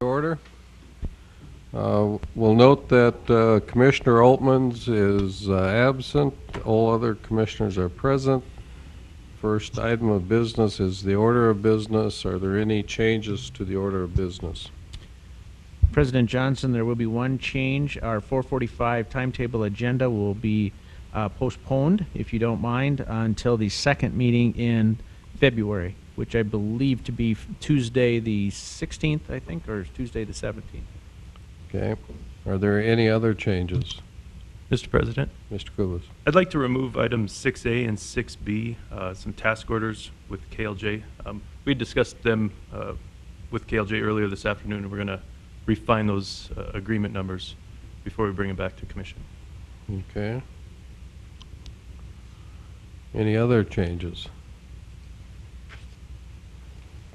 Order. We'll note that Commissioner Altmans is absent. All other commissioners are present. First item of business is the order of business. Are there any changes to the order of business? President Johnson, there will be one change. Our 4:45 timetable agenda will be postponed, if you don't mind, until the second meeting in February, which I believe to be Tuesday the 16th, I think, or Tuesday the 17th. Okay. Are there any other changes? Mr. President, Mr. Kubas. I'd like to remove items 6A and 6B, some task orders with KLJ. We discussed them with KLJ earlier this afternoon, and we're going to refine those agreement numbers before we bring them back to Commission. Okay. Any other changes?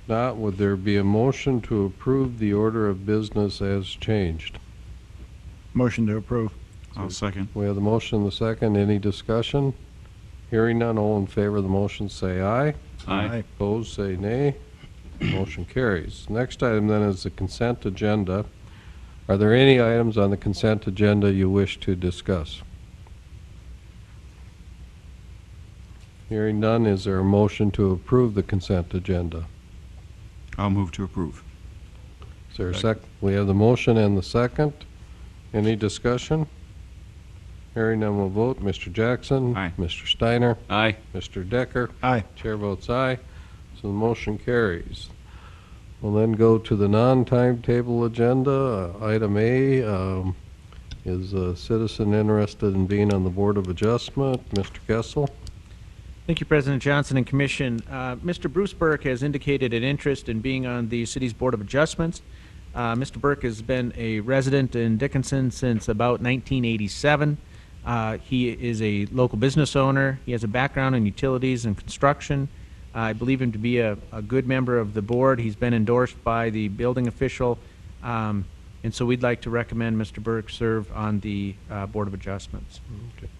Not, would there be a motion to approve the order of business as changed? Motion to approve. I'll second. We have the motion and the second. Any discussion? Hearing none, all in favor of the motion say aye. Aye. Opposed, say nay. Motion carries. Next item then is the consent agenda. Are there any items on the consent agenda you wish to discuss? Hearing none, is there a motion to approve the consent agenda? I'll move to approve. Is there a second? We have the motion and the second. Any discussion? Hearing none, we'll vote. Mr. Jackson? Aye. Mr. Steiner? Aye. Mr. Decker? Aye. Chair votes aye, so the motion carries. We'll then go to the non-timetable agenda. Item A is a citizen interested in being on the Board of Adjustment. Mr. Kessel? Thank you, President Johnson and Commission. Mr. Bruce Burke has indicated an interest in being on the city's Board of Adjustments. Mr. Burke has been a resident in Dickinson since about 1987. He is a local business owner. He has a background in utilities and construction. I believe him to be a good member of the board. He's been endorsed by the building official, and so we'd like to recommend Mr. Burke serve on the Board of Adjustments. Okay.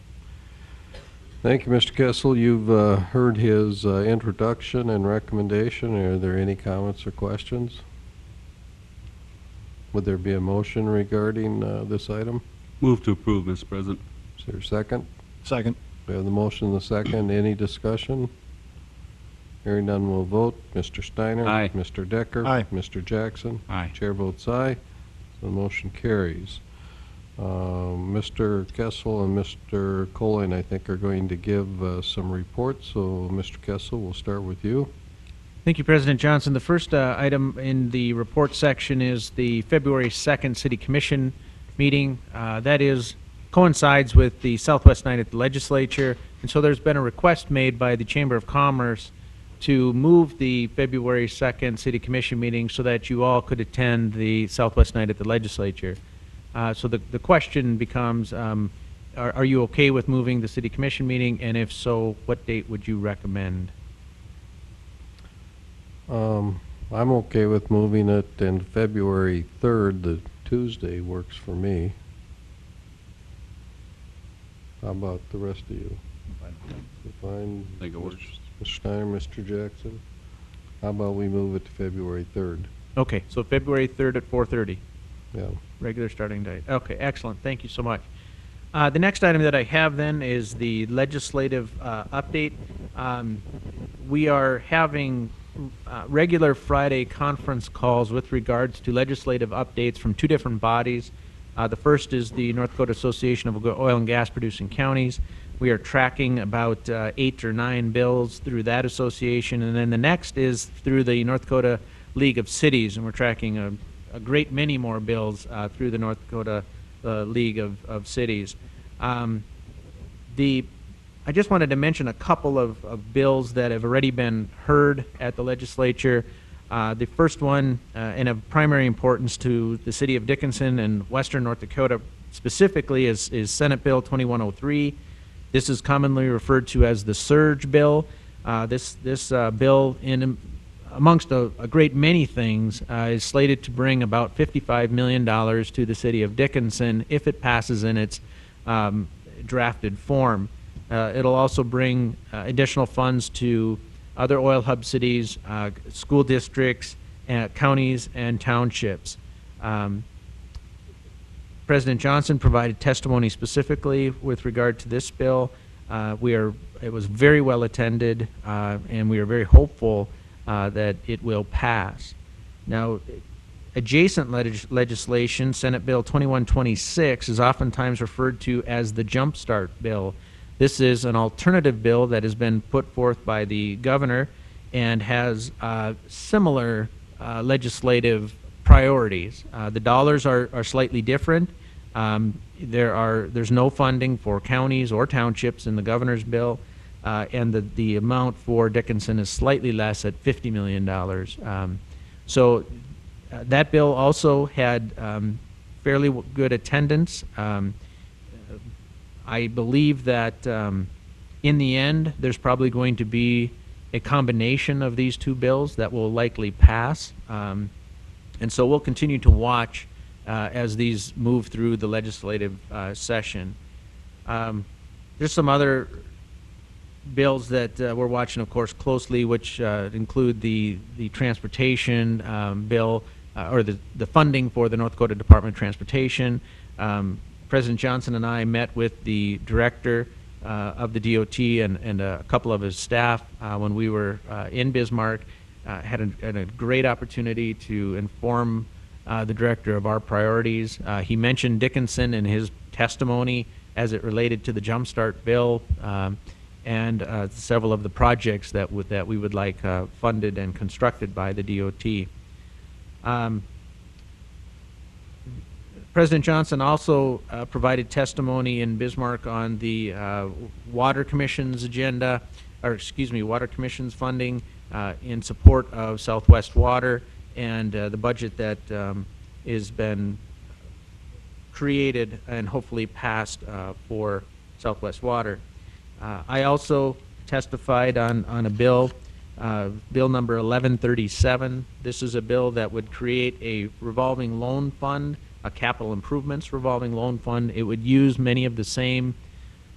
Thank you, Mr. Kessel. You've heard his introduction and recommendation. Are there any comments or questions? Would there be a motion regarding this item? Move to approve, Mr. President. Is there a second? Second. We have the motion and the second. Any discussion? Hearing none, we'll vote. Mr. Steiner? Aye. Mr. Decker? Aye. Mr. Jackson? Aye. Chair votes aye, so the motion carries. Mr. Kessel and Mr. Colin, I think, are going to give some reports, so Mr. Kessel, we'll start with you. Thank you, President Johnson. The first item in the report section is the February 2nd City Commission meeting. That coincides with the Southwest Night at the Legislature, and so there's been a request made by the Chamber of Commerce to move the February 2nd City Commission meeting so that you all could attend the Southwest Night at the Legislature. So the question becomes, are you okay with moving the City Commission meeting, and if so, what date would you recommend? I'm okay with moving it, and February 3rd, the Tuesday, works for me. How about the rest of you? Fine. I think it works. Mr. Steiner, Mr. Jackson? How about we move it to February 3rd? Okay, so February 3rd at 4:30. Yeah. Regular starting date. Okay, excellent. Thank you so much. The next item that I have then is the legislative update. We are having regular Friday conference calls with regards to legislative updates from two different bodies. The first is the North Dakota Association of Oil and Gas Producing Counties. We are tracking about 8 or 9 bills through that association, and then the next is through the North Dakota League of Cities, and we're tracking a great many more bills through the North Dakota League of Cities. I just wanted to mention a couple of bills that have already been heard at the legislature. The first one, and of primary importance to the city of Dickinson and western North Dakota specifically, is Senate Bill 2103. This is commonly referred to as the Surge Bill. This bill, amongst a great many things, is slated to bring about $55 million to the city of Dickinson if it passes in its drafted form. It'll also bring additional funds to other oil hub cities, school districts, counties, and townships. Um, President Johnson provided testimony specifically with regard to this bill. It was very well attended, and we are very hopeful that it will pass. Now, adjacent legislation, Senate Bill 2126, is oftentimes referred to as the Jumpstart Bill. This is an alternative bill that has been put forth by the governor and has similar legislative priorities. The dollars are slightly different. There's no funding for counties or townships in the governor's bill, and the amount for Dickinson is slightly less at $50 million. That bill also had fairly good attendance. I believe that in the end, there's probably going to be a combination of these two bills that will likely pass. And so we'll continue to watch as these move through the legislative session. There's some other bills that we're watching, of course, closely, which include the transportation bill, or the funding for the North Dakota Department of Transportation. President Johnson and I met with the director of the DOT and a couple of his staff when we were in Bismarck. Had a great opportunity to inform the director of our priorities. He mentioned Dickinson in his testimony as it related to the Jumpstart bill and several of the projects that we would like funded and constructed by the DOT. President Johnson also provided testimony in Bismarck on the Water Commission's agenda, or excuse me, Water Commission's funding in support of Southwest Water and the budget that has been created and hopefully passed for Southwest Water. I also testified on a bill, bill number 1137. This is a bill that would create a revolving loan fund, a capital improvements revolving loan fund. It would use many of the same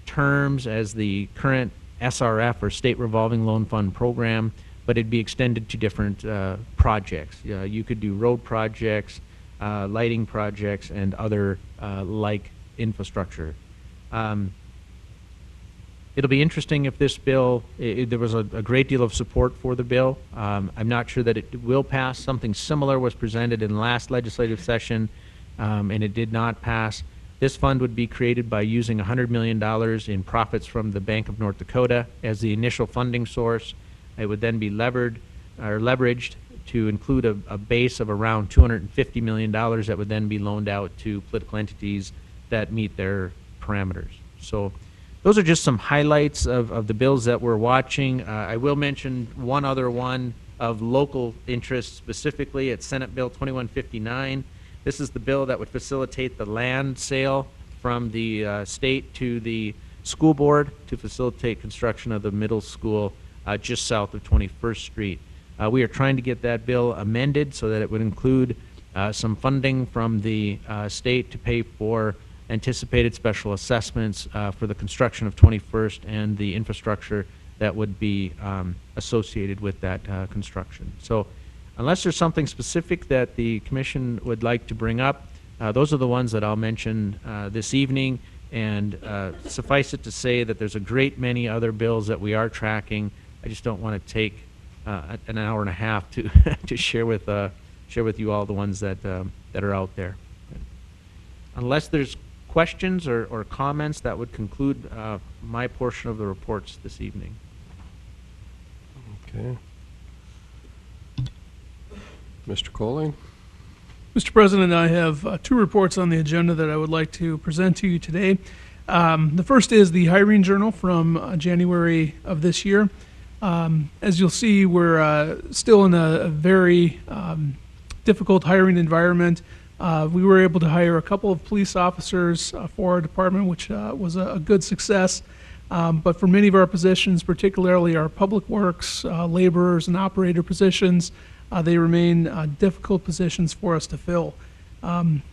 terms as the current SRF, or State Revolving Loan Fund program, but it'd be extended to different projects. You could do road projects, lighting projects, and other like infrastructure. It'll be interesting if this bill, there was a great deal of support for the bill. I'm not sure that it will pass. Something similar was presented in last legislative session, and it did not pass. This fund would be created by using $100 million in profits from the Bank of North Dakota as the initial funding source. It would then be leveraged to include a base of around $250 million that would then be loaned out to political entities that meet their parameters. So those are just some highlights of the bills that we're watching. I will mention one other one of local interest, specifically. It's Senate Bill 2159. This is the bill that would facilitate the land sale from the state to the school board to facilitate construction of the middle school just south of 21st Street. We are trying to get that bill amended so that it would include some funding from the state to pay for anticipated special assessments for the construction of 21st and the infrastructure that would be associated with that construction. So unless there's something specific that the commission would like to bring up, those are the ones that I'll mention this evening. And suffice it to say that there's a great many other bills that we are tracking. I just don't want to take an hour and a half to to share with you all the ones that are out there. Unless there's questions or comments, that would conclude my portion of the reports this evening. Okay. Mr. Colling? Mr. President, I have two reports on the agenda that I would like to present to you today. The first is the hiring journal from January of this year. As you'll see, we're still in a very difficult hiring environment. We were able to hire a couple of police officers for our department, which was a good success. But for many of our positions, particularly our public works, laborers, and operator positions, they remain difficult positions for us to fill. Some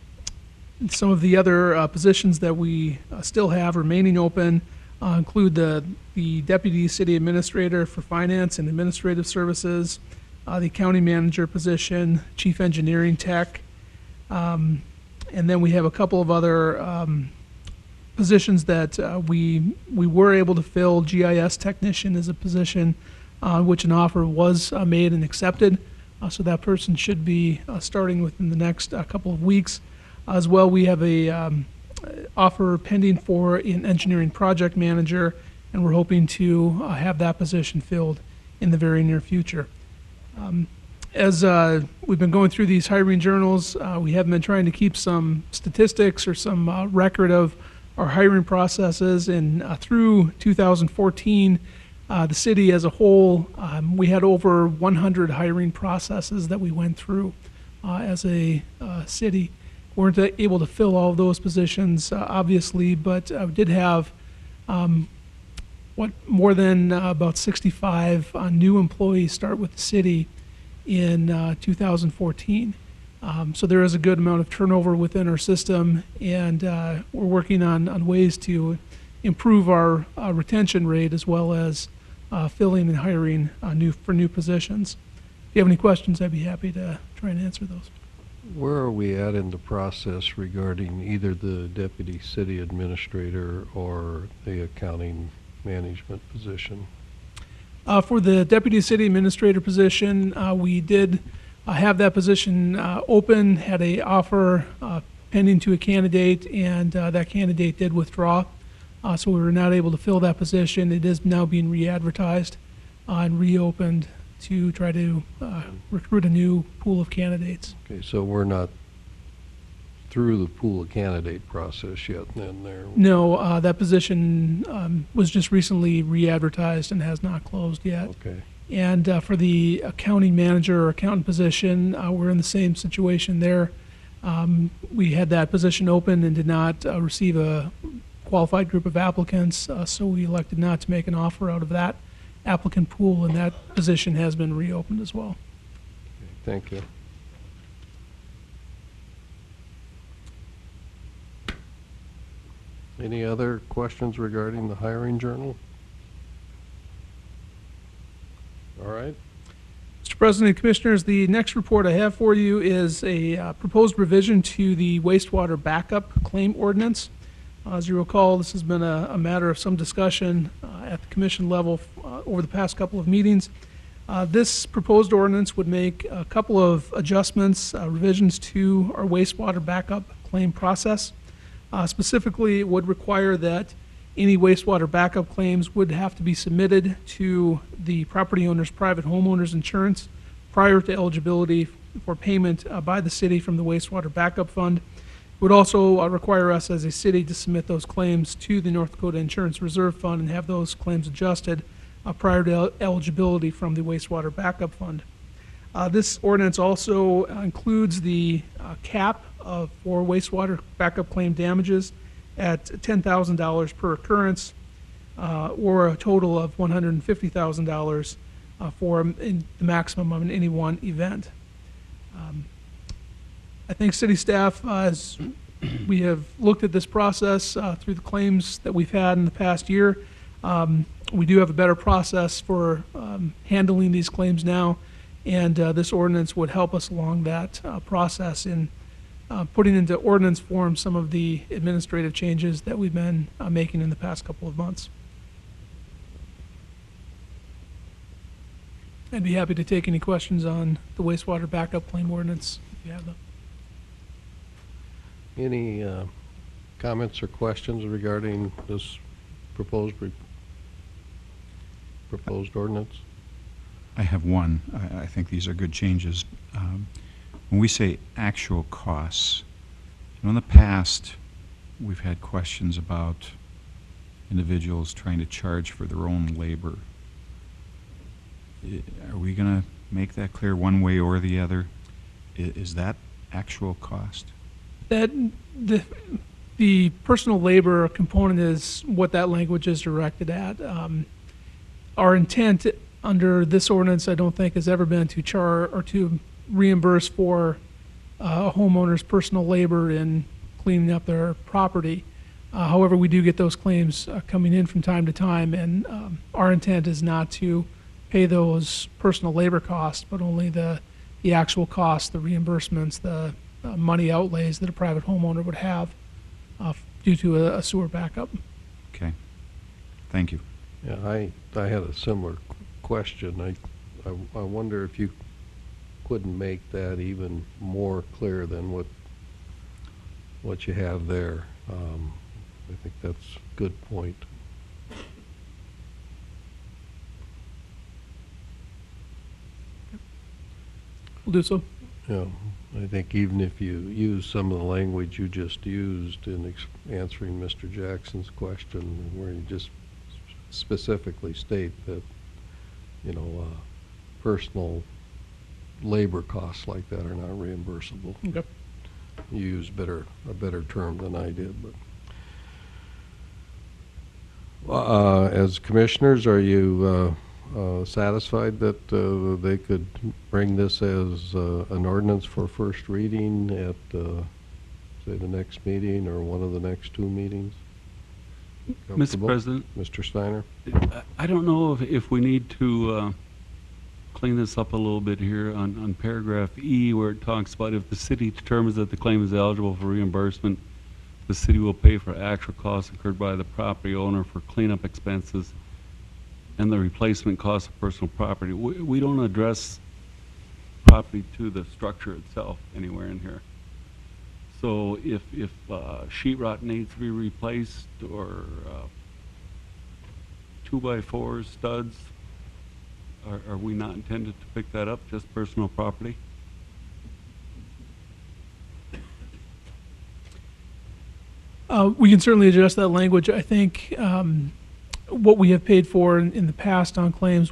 of the other positions that we still have remaining open include the Deputy City Administrator for Finance and Administrative Services, the County Manager position, Chief Engineering Tech, And then we have a couple of other positions that we were able to fill. GIS technician is a position on which an offer was made and accepted. So that person should be starting within the next couple of weeks. As well, we have a offer pending for an engineering project manager, and we're hoping to have that position filled in the very near future. As we've been going through these hiring journals, we have been trying to keep some statistics or some record of our hiring processes. And through 2014, the city as a whole, we had over 100 hiring processes that we went through as a city. Weren't able to fill all of those positions, obviously, but we did have more than about 65 new employees start with the city in 2014. So there is a good amount of turnover within our system, and we're working on ways to improve our retention rate as well as filling and hiring for new positions. If you have any questions, I'd be happy to try and answer those. Where are we at in the process regarding either the deputy city administrator or the accounting management position? For the deputy city administrator position, we did have that position open, had a offer pending to a candidate, and that candidate did withdraw. So we were not able to fill that position. It is now being re-advertised and reopened to try to recruit a new pool of candidates. Okay, so we're not through the pool of candidate process yet then there? No, that position was just recently re-advertised and has not closed yet. Okay. And for the accounting manager or accountant position, we're in the same situation there. We had that position open and did not receive a qualified group of applicants, so we elected not to make an offer out of that applicant pool, and that position has been reopened as well. Thank you. Any other questions regarding the hiring journal? All right. Mr. President and Commissioners, the next report I have for you is a proposed revision to the wastewater backup claim ordinance. As you recall, this has been a matter of some discussion at the commission level over the past couple of meetings. This proposed ordinance would make a couple of adjustments, revisions to our wastewater backup claim process. Specifically, it would require that any wastewater backup claims would have to be submitted to the property owner's private homeowner's insurance prior to eligibility for payment by the city from the wastewater backup fund. It would also require us as a city to submit those claims to the North Dakota Insurance Reserve Fund and have those claims adjusted prior to eligibility from the wastewater backup fund. This ordinance also includes the cap for wastewater backup claim damages at $10,000 per occurrence, or a total of $150,000 for the maximum of any one event. I think city staff, as we have looked at this process through the claims that we've had in the past year, we do have a better process for handling these claims now, and this ordinance would help us along that process in putting into ordinance form some of the administrative changes that we've been making in the past couple of months. I'd be happy to take any questions on the wastewater backup claim ordinance if you have them. Any comments or questions regarding this proposed ordinance? I have one. I think these are good changes. When we say actual costs, in the past, we've had questions about individuals trying to charge for their own labor. Are we going to make that clear one way or the other? Is that actual cost? That the personal labor component is what that language is directed at. Our intent under this ordinance, I don't think, has ever been to charge or to reimburse for a homeowner's personal labor in cleaning up their property. However, we do get those claims coming in from time to time, and our intent is not to pay those personal labor costs, but only the actual costs, the reimbursements, the money outlays that a private homeowner would have due to a sewer backup. Okay. Thank you. Yeah, I had a similar question. I wonder if you couldn't make that even more clear than what you have there. I think that's a good point. We'll do so. Yeah, I think even if you use some of the language you just used in answering Mr. Jackson's question, where you just specifically state that, personal labor costs like that are not reimbursable. Okay. You used a better term than I did, but as commissioners, are you satisfied that they could bring this as an ordinance for first reading at, say, the next meeting or one of the next two meetings? Mr. Comfortable? President, Mr. Steiner? I don't know if we need to clean this up a little bit here on paragraph E, where it talks about if the city determines that the claim is eligible for reimbursement, the city will pay for actual costs incurred by the property owner for cleanup expenses and the replacement cost of personal property. We don't address property to the structure itself anywhere in here. So if sheetrock needs to be replaced or 2x4 studs, are we not intended to pick that up, just personal property? We can certainly adjust that language. I think what we have paid for in the past on claims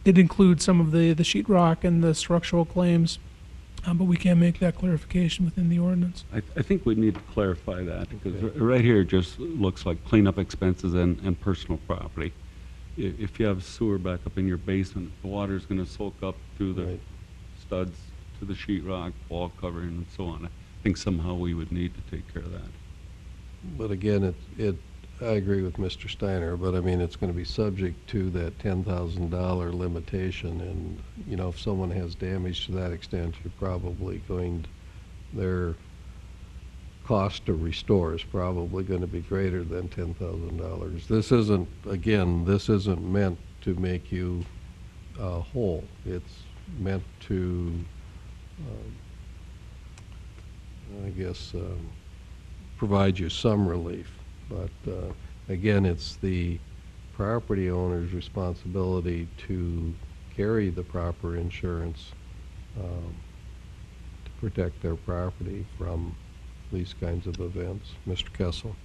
did include some of the sheetrock and the structural claims, but we can make that clarification within the ordinance. I think we need to clarify that, because right here it just looks like cleanup expenses and personal property. If you have sewer back up in your basement, the water's going to soak up through the Right. studs to the sheetrock, wall covering, and so on. I think somehow we would need to take care of that. But again, I agree with Mr. Steiner, but I mean, it's going to be subject to that $10,000 limitation, and, if someone has damage to that extent, you're probably their cost to restore is probably going to be greater than $10,000. This isn't meant to make you whole. It's meant to, provide you some relief. But again, it's the property owner's responsibility to carry the proper insurance to protect their property from these kinds of events. Mr. Kessel?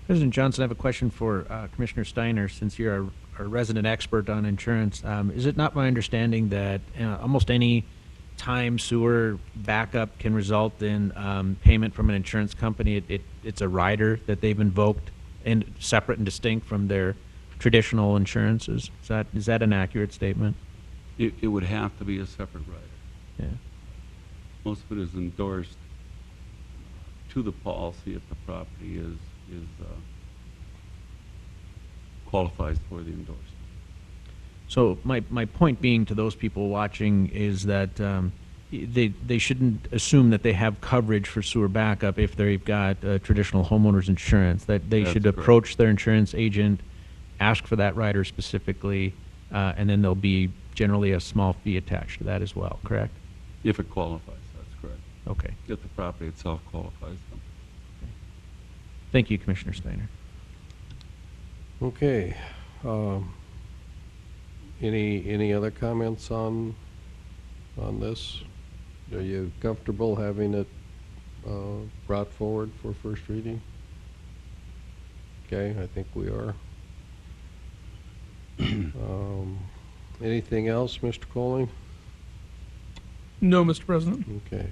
President Johnson, I have a question for Commissioner Steiner, since you're our resident expert on insurance. Is it not my understanding that almost any time sewer backup can result in payment from an insurance company? It's a rider that they've invoked, and separate and distinct from their traditional insurances. Is that an accurate statement? It would have to be a separate rider. Yeah. Most of it is endorsed to the policy if the property qualifies for the endorsement. So my point being to those people watching is that they shouldn't assume that they have coverage for sewer backup if they've got traditional homeowners insurance. That they That's should correct. approach their insurance agent, ask for that rider specifically, and then there'll be generally a small fee attached to that as well, correct? If it qualifies, that's correct. Okay. If the property itself qualifies them. Thank you, Commissioner Steiner. Okay. Any other comments on this? Are you comfortable having it brought forward for first reading? Okay, I think we are. Anything else, Mr. Coley? No, Mr. President. Okay.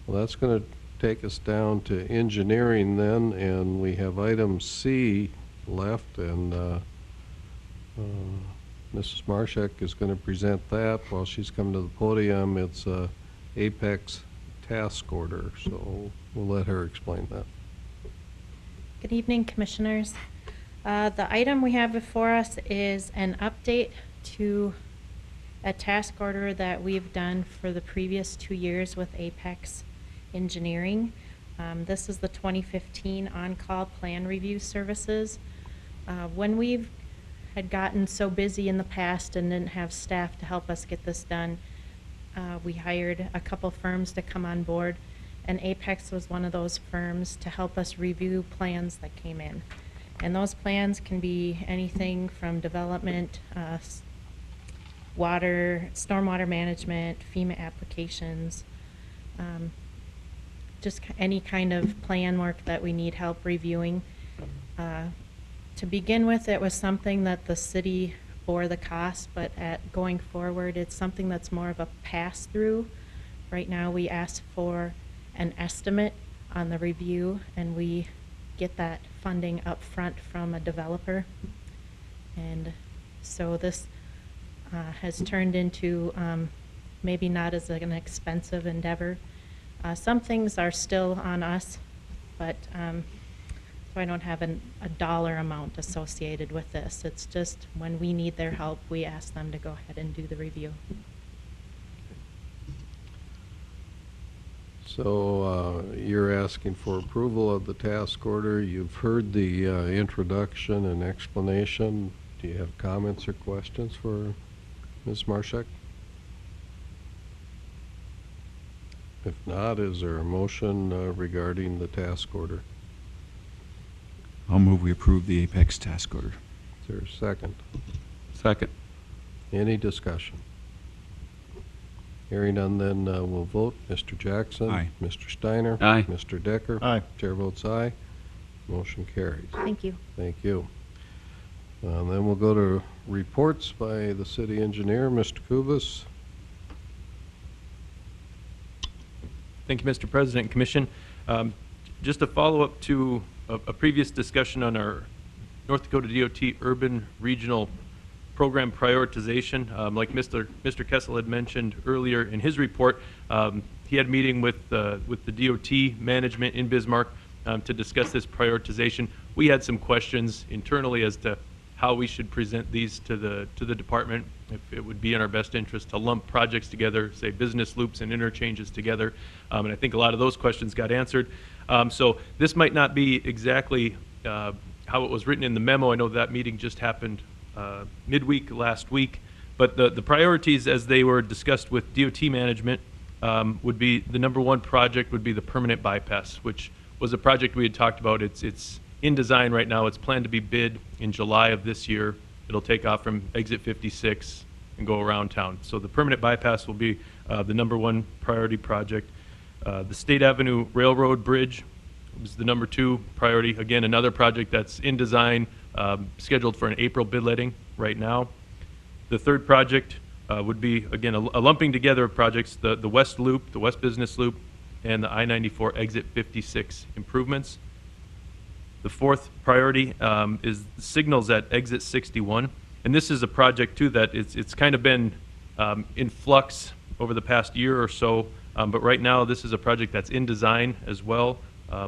Well, that's going to take us down to engineering then, and we have item C left, and Mrs. Marshak is going to present that. While she's come to the podium, it's a Apex task order, so we'll let her explain that. Good evening, Commissioners. The item we have before us is an update to a task order that we've done for the previous 2 years with Apex Engineering. This is the 2015 on-call plan review services. When we've had gotten so busy in the past and didn't have staff to help us get this done, we hired a couple firms to come on board, and Apex was one of those firms to help us review plans that came in. And those plans can be anything from development, water, stormwater management, FEMA applications, just any kind of plan work that we need help reviewing. To begin with, it was something that the city bore the cost, but going forward, it's something that's more of a pass-through. Right now, we ask for an estimate on the review, and we get that funding up front from a developer. And so this has turned into maybe not as an expensive endeavor. Some things are still on us, but so I don't have a dollar amount associated with this. It's just when we need their help, we ask them to go ahead and do the review. So you're asking for approval of the task order. You've heard the introduction and explanation. Do you have comments or questions for Ms. Marshak? If not, is there a motion regarding the task order? I'll move we approve the Apex task order. Is there a second? Second. Any discussion? Hearing none, then we'll vote. Mr. Jackson? Aye. Mr. Steiner? Aye. Mr. Decker? Aye. Chair votes aye. Motion carries. Thank you. Thank you. Then we'll go to reports by the city engineer, Mr. Kubas. Thank you, Mr. President and Commission. Just a follow-up to a previous discussion on our North Dakota DOT urban regional program prioritization. Like Mr. Kessel had mentioned earlier in his report, he had a meeting with the DOT management in Bismarck to discuss this prioritization. We had some questions internally as to how we should present these to the department, if it would be in our best interest to lump projects together, say business loops and interchanges together. And I think a lot of those questions got answered. So this might not be exactly how it was written in the memo. I know that meeting just happened midweek last week, but the priorities as they were discussed with DOT management would be the number one project would be the permanent bypass, which was a project we had talked about. It's in design right now. It's planned to be bid in July of this year. It'll take off from exit 56 and go around town. So the permanent bypass will be the number one priority project. The State Avenue Railroad Bridge was the number two priority. Again, another project that's in design, scheduled for an April bid letting right now. The third project would be, again, a lumping together of projects, the West Loop, the West Business Loop, and the I-94 exit 56 improvements. The fourth priority is signals at exit 61. And this is a project, too, that it's kind of been in flux over the past year or so. But right now, this is a project that's in design as well,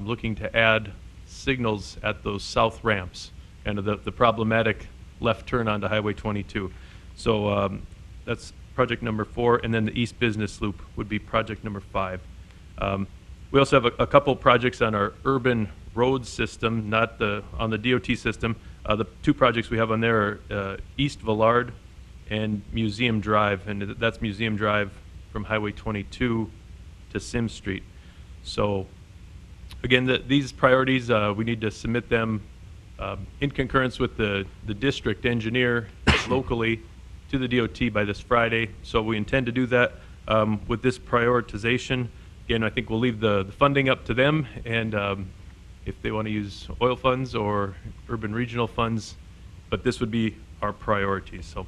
looking to add signals at those south ramps, kind of the problematic left turn onto Highway 22. So that's project number 4. And then the East Business Loop would be project number 5. We also have a couple projects on our urban road system, not on the DOT system. The two projects we have on there are East Villard and Museum Drive, and that's Museum Drive from Highway 22 to Sim Street. So again, these priorities, we need to submit them in concurrence with the district engineer locally to the DOT by this Friday. So we intend to do that with this prioritization. Again, I think we'll leave the funding up to them, and if they want to use oil funds or urban regional funds, but this would be our priorities. So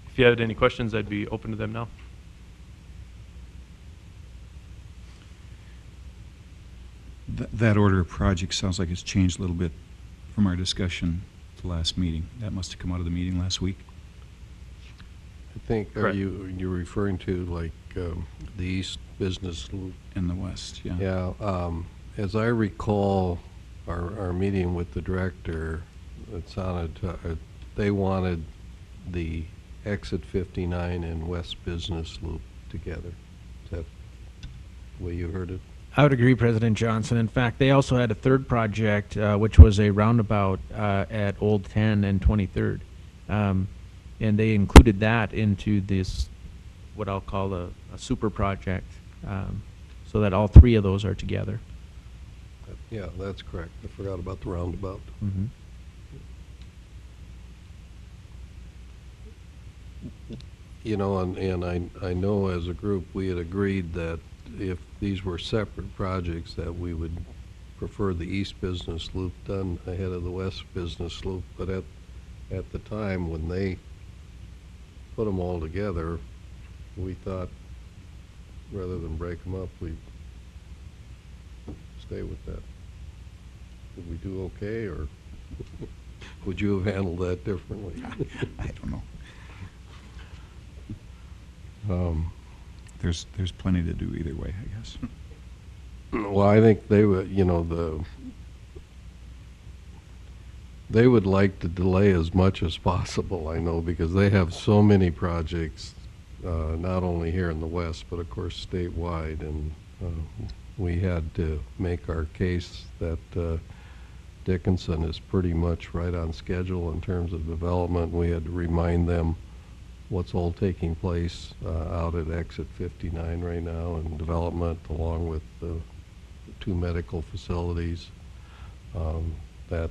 if you had any questions, I'd be open to them now. That order of projects sounds like it's changed a little bit from our discussion at the last meeting. That must have come out of the meeting last week. I think, are Correct. you're referring to like the East Business Loop? In the west, yeah. Yeah, as I recall, our meeting with the director, it sounded, they wanted the exit 59 and West Business Loop together. Is that the way you heard it? I would agree, President Johnson. In fact, they also had a third project, which was a roundabout at Old 10 and 23rd. And they included that into this, what I'll call a super project, so that all three of those are together. Yeah, that's correct. I forgot about the roundabout. Mm-hmm. You know, and I know as a group, we had agreed that if these were separate projects, that we would prefer the east business loop done ahead of the west business loop. But at the time, when they put them all together, we thought, rather than break them up, we'd stay with that. Did we do okay, or would you have handled that differently? I don't know. Um, There's plenty to do either way, I guess. Well, I think they would, you know, they would like to delay as much as possible, I know, because they have so many projects, not only here in the west, but of course statewide, and we had to make our case that Dickinson is pretty much right on schedule in terms of development. We had to remind them what's all taking place out at Exit 59 right now in development, along with the two medical facilities, that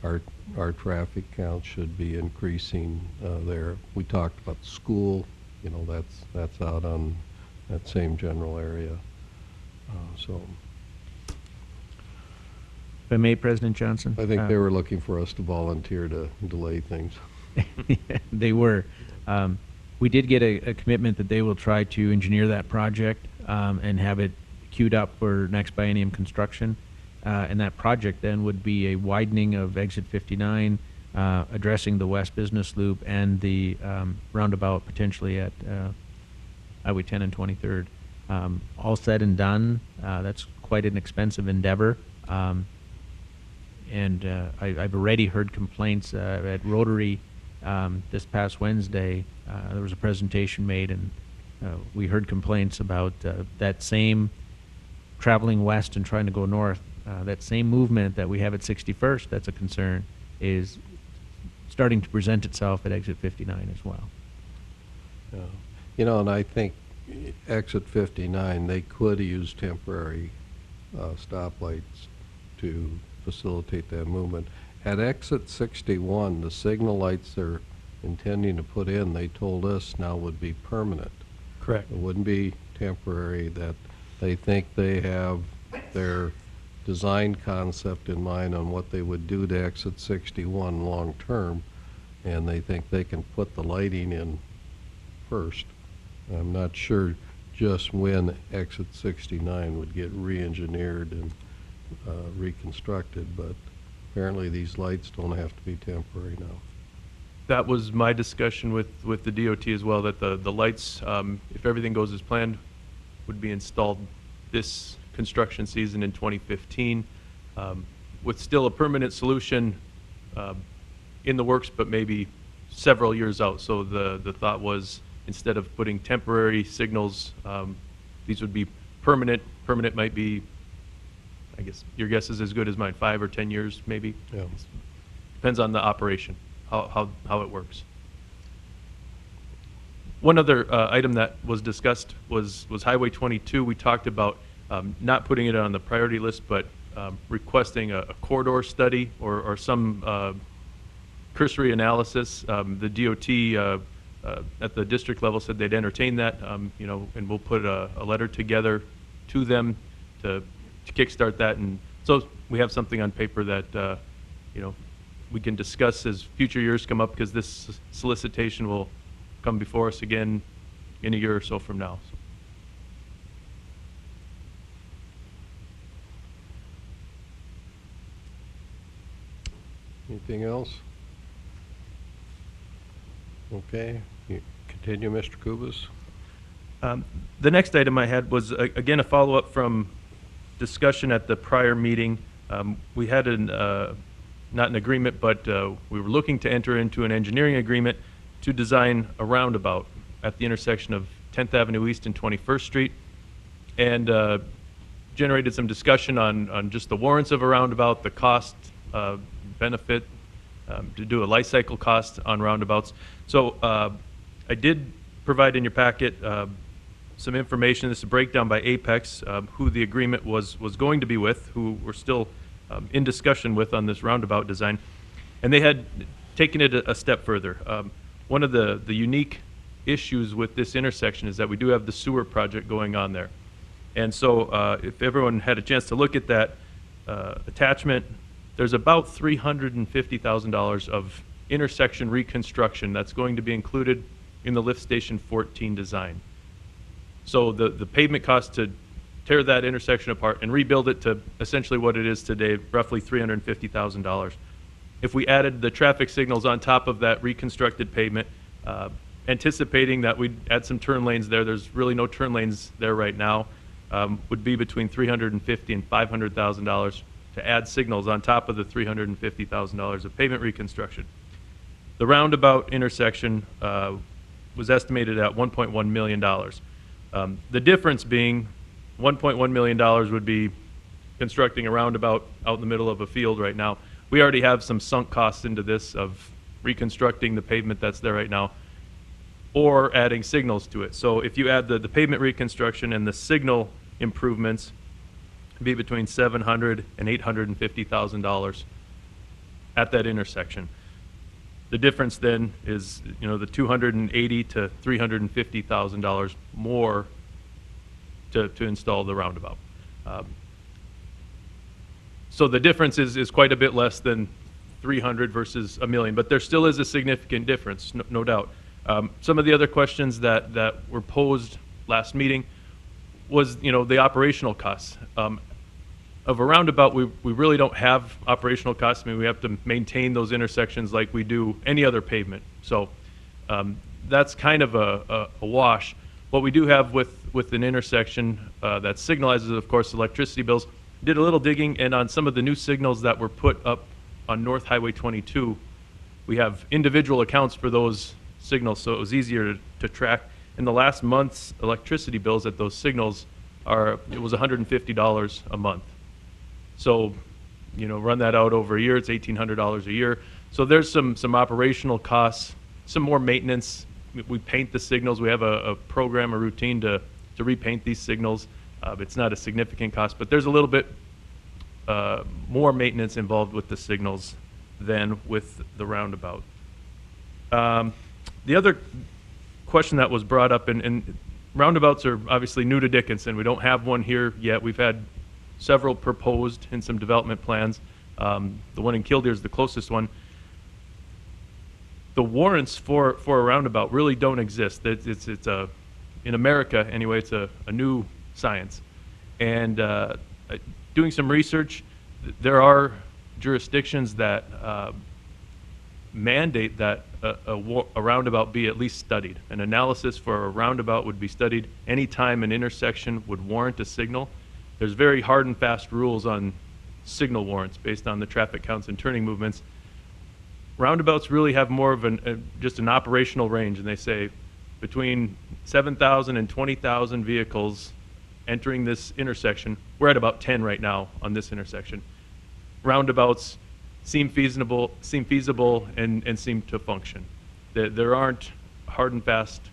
our traffic count should be increasing there. We talked about the school, you know, that's out on that same general area. So If I may, President Johnson? I think they were looking for us to volunteer to delay things. They were. We did get a commitment that they will try to engineer that project and have it queued up for next biennium construction. And that project then would be a widening of Exit 59, addressing the West Business Loop and the roundabout potentially at Highway 10 and 23rd. All said and done, that's quite an expensive endeavor. And I've already heard complaints at Rotary this past Wednesday. There was a presentation made, and we heard complaints about that same traveling west and trying to go north. That same movement that we have at 61st, that's a concern, is starting to present itself at Exit 59 as well. You know, and I think Exit 59, they could use temporary stoplights to facilitate that movement. At Exit 61, the signal lights they're intending to put in, they told us now would be permanent. Correct. It wouldn't be temporary, that they think they have their design concept in mind on what they would do to Exit 61 long-term, and they think they can put the lighting in first. I'm not sure just when Exit 69 would get re-engineered and reconstructed, but apparently these lights don't have to be temporary now. That was my discussion with the DOT as well, that the lights, if everything goes as planned, would be installed this construction season in 2015, with still a permanent solution in the works, but maybe several years out. So the thought was, instead of putting temporary signals, these would be permanent. Permanent might be, I guess your guess is as good as mine, 5 or 10 years maybe. Yeah. Depends on the operation, how it works. One other item that was discussed was Highway 22. We talked about not putting it on the priority list, but requesting a corridor study or some cursory analysis. The DOT at the district level said they'd entertain that, you know, and we'll put a letter together to them to kickstart that. And so we have something on paper that, you know, we can discuss as future years come up, because this solicitation will come before us again in a year or so from now. So. Anything else? Okay, you continue, Mr. Kubas. The next item I had was, again, a follow-up from discussion at the prior meeting. We had not an agreement, but we were looking to enter into an engineering agreement to design a roundabout at the intersection of 10th Avenue East and 21st Street. And generated some discussion on just the warrants of a roundabout, the cost, benefit, to do a life cycle cost on roundabouts. So I did provide in your packet some information. This is a breakdown by Apex, who the agreement was going to be with, who we're still in discussion with on this roundabout design. And they had taken it a step further. One of the unique issues with this intersection is that we do have the sewer project going on there. And so if everyone had a chance to look at that attachment, there's about $350,000 of intersection reconstruction that's going to be included in the Lift Station 14 design. So the pavement cost to tear that intersection apart and rebuild it to essentially what it is today, roughly $350,000. If we added the traffic signals on top of that reconstructed pavement, anticipating that we'd add some turn lanes there, there's really no turn lanes there right now, would be between $350,000 and $500,000 to add signals on top of the $350,000 of pavement reconstruction. The roundabout intersection was estimated at $1.1 million. The difference being $1.1 million would be constructing a roundabout out in the middle of a field right now. We already have some sunk costs into this of reconstructing the pavement that's there right now, or adding signals to it. So if you add the pavement reconstruction and the signal improvements, it'd be between $700,000 and $850,000 at that intersection. The difference then is, the $280,000 to $350,000 more to install the roundabout. So the difference is quite a bit less than 300 versus $1 million, but there still is a significant difference, no doubt. Some of the other questions that were posed last meeting was, the operational costs. Of a roundabout, we really don't have operational costs. I mean, we have to maintain those intersections like we do any other pavement. So that's kind of a wash. What we do have with an intersection that signalizes, of course, electricity bills. Did a little digging, and on some of the new signals that were put up on North Highway 22, we have individual accounts for those signals, so it was easier to track. In the last month's electricity bills at those signals it was $150 a month. So, run that out over a year, it's $1,800 a year. So there's some operational costs, some more maintenance. We paint the signals. We have a program, a routine to repaint these signals. It's not a significant cost, but there's a little bit more maintenance involved with the signals than with the roundabout. The other question that was brought up, and roundabouts are obviously new to Dickinson. We don't have one here yet. We've had several proposed in some development plans. The one in Killdeer is the closest one. The warrants for a roundabout really don't exist. It's in America anyway, it's a new science. And doing some research, there are jurisdictions that mandate that a roundabout be at least studied. An analysis for a roundabout would be studied anytime an intersection would warrant a signal. There's very hard and fast rules on signal warrants based on the traffic counts and turning movements. Roundabouts really have more of just an operational range, and they say between 7,000 and 20,000 vehicles entering this intersection. We're at about 10 right now on this intersection. Roundabouts seem feasible and seem to function. There aren't hard and fast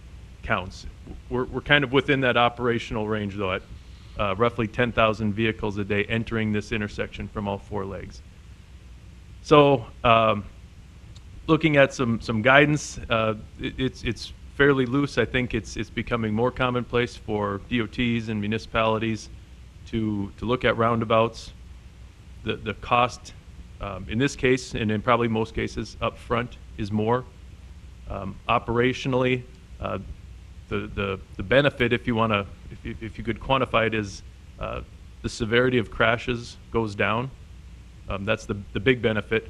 counts. We're kind of within that operational range though, at roughly 10,000 vehicles a day entering this intersection from all four legs. So looking at some guidance, it's fairly loose. I think it's becoming more commonplace for DOTs and municipalities to look at roundabouts. The cost, in this case, and in probably most cases, up front is more. Operationally, the benefit, if you want to, if you could quantify it, is the severity of crashes goes down. That's the big benefit.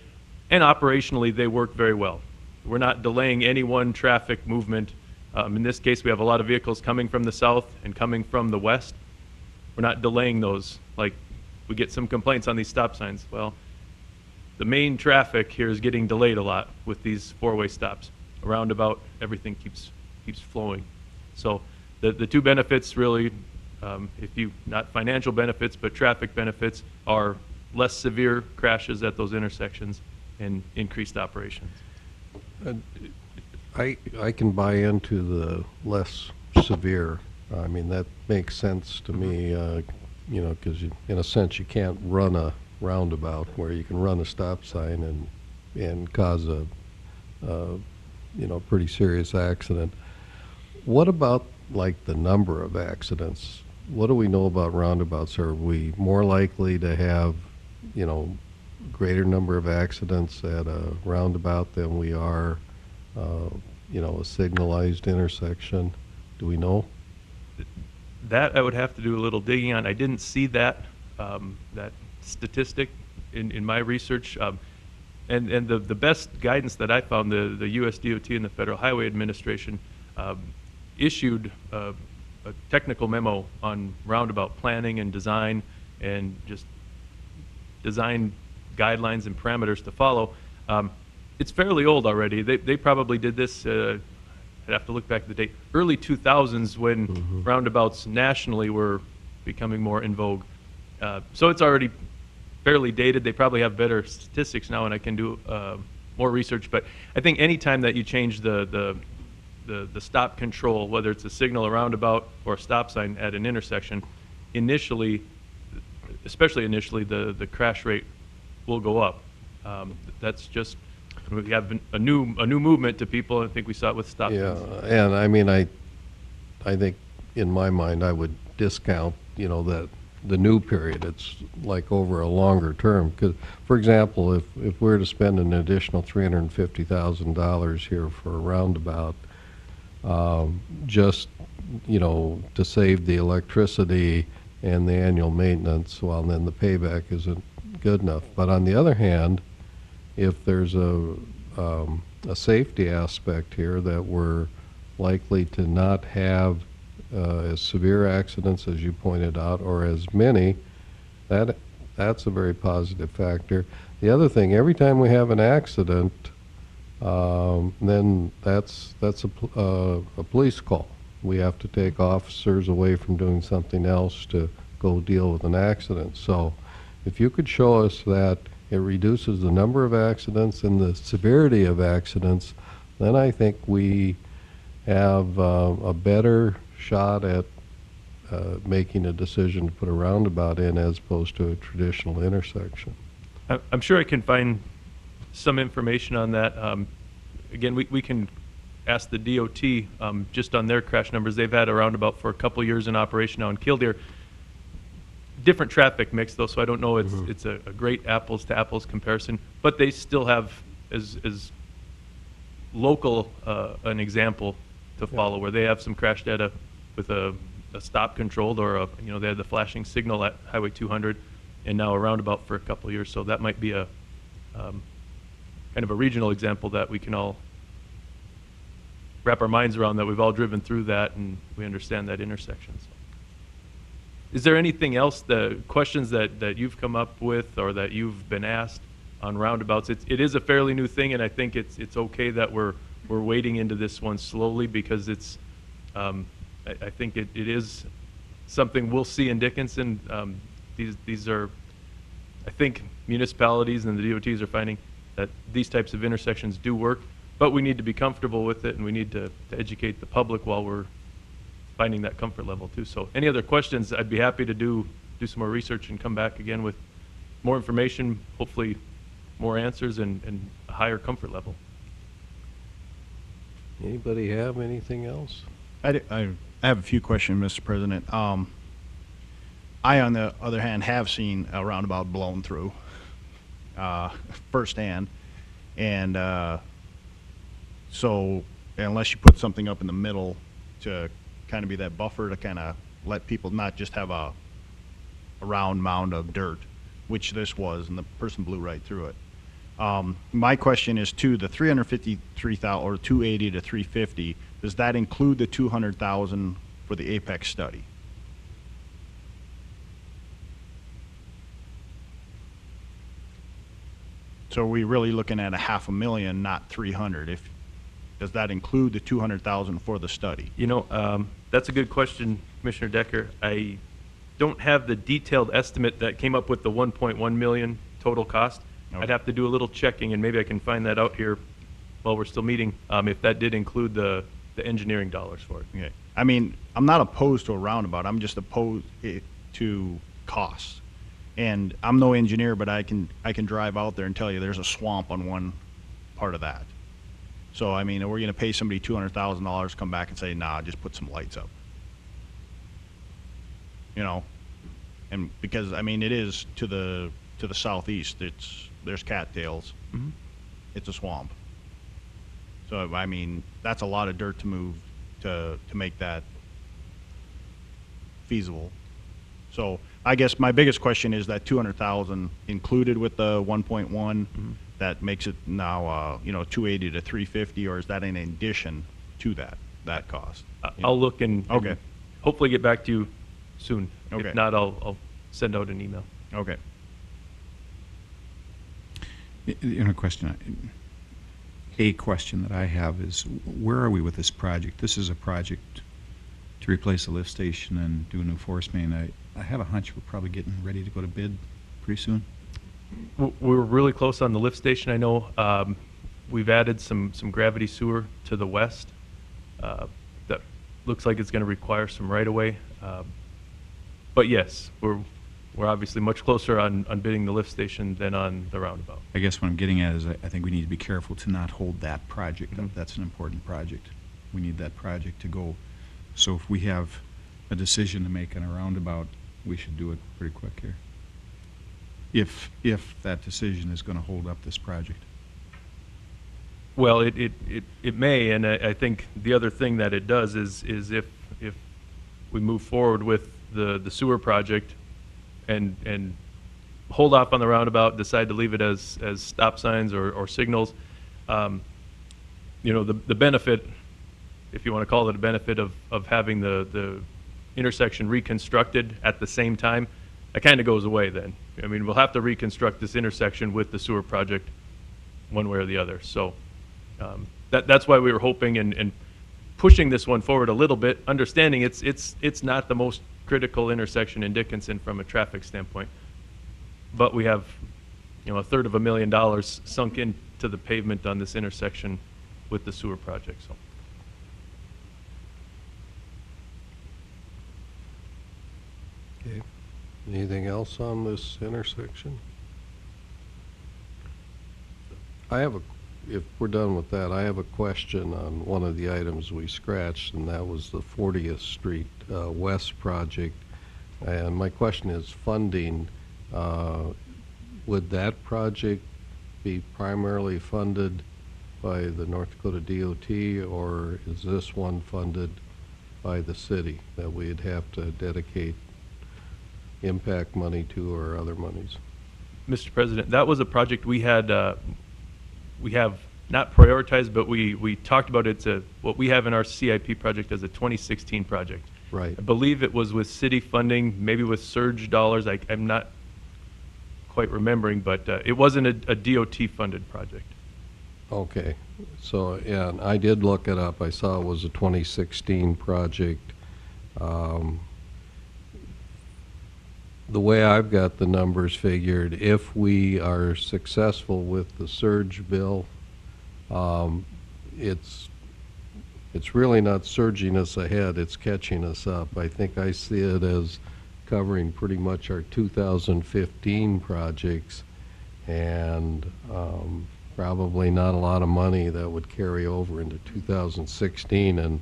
And operationally, they work very well. We're not delaying any one traffic movement. In this case, we have a lot of vehicles coming from the south and coming from the west. We're not delaying those. Like, we get some complaints on these stop signs. Well, the main traffic here is getting delayed a lot with these four-way stops. A roundabout, everything keeps flowing. So the two benefits really, if you, not financial benefits, but traffic benefits, are less severe crashes at those intersections and increased operations. I can buy into the less severe. I mean, that makes sense to me, you know, because in a sense you can't run a roundabout where you can run a stop sign and cause a you know, pretty serious accident. What about like the number of accidents? What do we know about roundabouts? Are we more likely to have, you know, greater number of accidents at a roundabout than we are, you know, a signalized intersection? Do we know? That I would have to do a little digging on. I didn't see that that statistic in my research. And the best guidance that I found, the US DOT and the Federal Highway Administration issued a technical memo on roundabout planning and design, and just design guidelines and parameters to follow. It's fairly old already. They probably did this, I'd have to look back at the date, early 2000s, when roundabouts nationally were becoming more in vogue. So it's already fairly dated. They probably have better statistics now, and I can do more research. But I think any time that you change the stop control, whether it's a signal, a roundabout, or a stop sign at an intersection, initially, especially initially, the crash rate will go up. That's just, we have a new movement to people. I think we saw it with stop Yeah, signs. and I mean, I think in my mind I would discount, you know, that the new period. It's like over a longer term. Because, for example, if we're to spend an additional $350,000 here for a roundabout, just, you know, to save the electricity and the annual maintenance, well, then the payback isn't good enough. But on the other hand, if there's a safety aspect here that we're likely to not have as severe accidents as you pointed out, or as many, that's a very positive factor. The other thing, every time we have an accident, then that's a police call. We have to take officers away from doing something else to go deal with an accident. So if you could show us that it reduces the number of accidents and the severity of accidents, then I think we have a better shot at making a decision to put a roundabout in as opposed to a traditional intersection. I'm sure I can find some information on that. Again, we can ask the DOT just on their crash numbers. They've had a roundabout for a couple years in operation now in Killdeer. Different traffic mix, though, so I don't know it's a great apples to apples comparison, but they still have as local an example to follow, where they have some crash data with a stop controlled, or you know, they had the flashing signal at Highway 200, and now a roundabout for a couple years. So that might be a kind of a regional example that we can all wrap our minds around, that we've all driven through that and we understand that intersection. So, is there anything else, the questions that you've come up with or that you've been asked on roundabouts? It is a fairly new thing, and I think it's okay that we're wading into this one slowly, because it's I think it is something we'll see in Dickinson. These are, I think municipalities and the DOTs are finding that these types of intersections do work, but we need to be comfortable with it, and we need to educate the public while we're finding that comfort level too. So any other questions, I'd be happy to do some more research and come back again with more information, hopefully more answers and a higher comfort level. Anybody have anything else? I have a few questions, Mr. President. I, on the other hand, have seen a roundabout blown through firsthand, and so unless you put something up in the middle to kind of be that buffer to kind of let people not just have a round mound of dirt, which this was, and the person blew right through it. My question is to the 353,000 or 280 to 350. Does that include the 200,000 for the Apex study? So are we really looking at $500,000, not 300? Does that include the 200,000 for the study? You know, that's a good question. Commissioner Decker. I don't have the detailed estimate that came up with the 1.1 million total cost. Okay. I'd have to do a little checking, and maybe I can find that out here while we're still meeting, if that did include the engineering dollars for it. Okay. I mean, I'm not opposed to a roundabout. I'm just opposed to costs. And I'm no engineer, but I can drive out there and tell you there's a swamp on one part of that. So, I mean, we're going to pay somebody $200,000, come back and say, nah, just put some lights up. You know, and because, I mean, it is to the southeast. There's cattails. Mhm. It's a swamp. So, I mean, that's a lot of dirt to move to make that feasible. So I guess my biggest question is that 200,000 included with the 1.1, that makes it now, 280 to 350, or is that in addition to that cost? I'll look and Okay. hopefully get back to you soon. Okay. If not, I'll send out an email. Okay. A question that I have is, where are we with this project? This is a project to replace a lift station and do a new force main. I have a hunch we're probably getting ready to go to bid pretty soon. We're really close on the lift station. I know we've added some gravity sewer to the west. That looks like it's going to require some right-of-way. But yes, we're obviously much closer on bidding the lift station than on the roundabout. I guess what I'm getting at is I think we need to be careful to not hold that project up. That's an important project. We need that project to go. So if we have a decision to make on a roundabout, we should do it pretty quick here. If that decision is going to hold up this project. Well, it may, and I think the other thing that it does is if we move forward with the sewer project and hold off on the roundabout, decide to leave it as stop signs or signals, the benefit, if you want to call it a benefit of having the intersection reconstructed at the same time, that kind of goes away then. I mean, we'll have to reconstruct this intersection with the sewer project one way or the other. So that's why we were hoping and pushing this one forward a little bit, understanding it's not the most critical intersection in Dickinson from a traffic standpoint. But we have, $250,000 sunk into the pavement on this intersection with the sewer project. So. Okay. Anything else on this intersection? If we're done with that, I have a question on one of the items we scratched, and that was the 40th Street West project. And my question is funding. Would that project be primarily funded by the North Dakota DOT, or is this one funded by the city that we'd have to dedicate impact money to or other monies? Mr. President, that was a project we had, we have not prioritized, but we talked about it to what we have in our CIP project as a 2016 project. Right. I believe it was with city funding, maybe with surge dollars. I'm not quite remembering, but it wasn't a DOT-funded project. Okay. So, yeah, and I did look it up. I saw it was a 2016 project. The way I've got the numbers figured, if we are successful with the surge bill, it's really not surging us ahead, it's catching us up. I think I see it as covering pretty much our 2015 projects, and probably not a lot of money that would carry over into 2016. And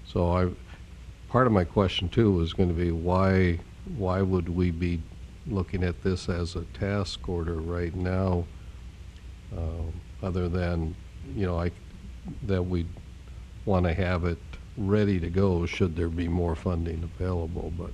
so part of my question too was going to be why would we be looking at this as a task order right now, other than, that we'd want to have it ready to go should there be more funding available. But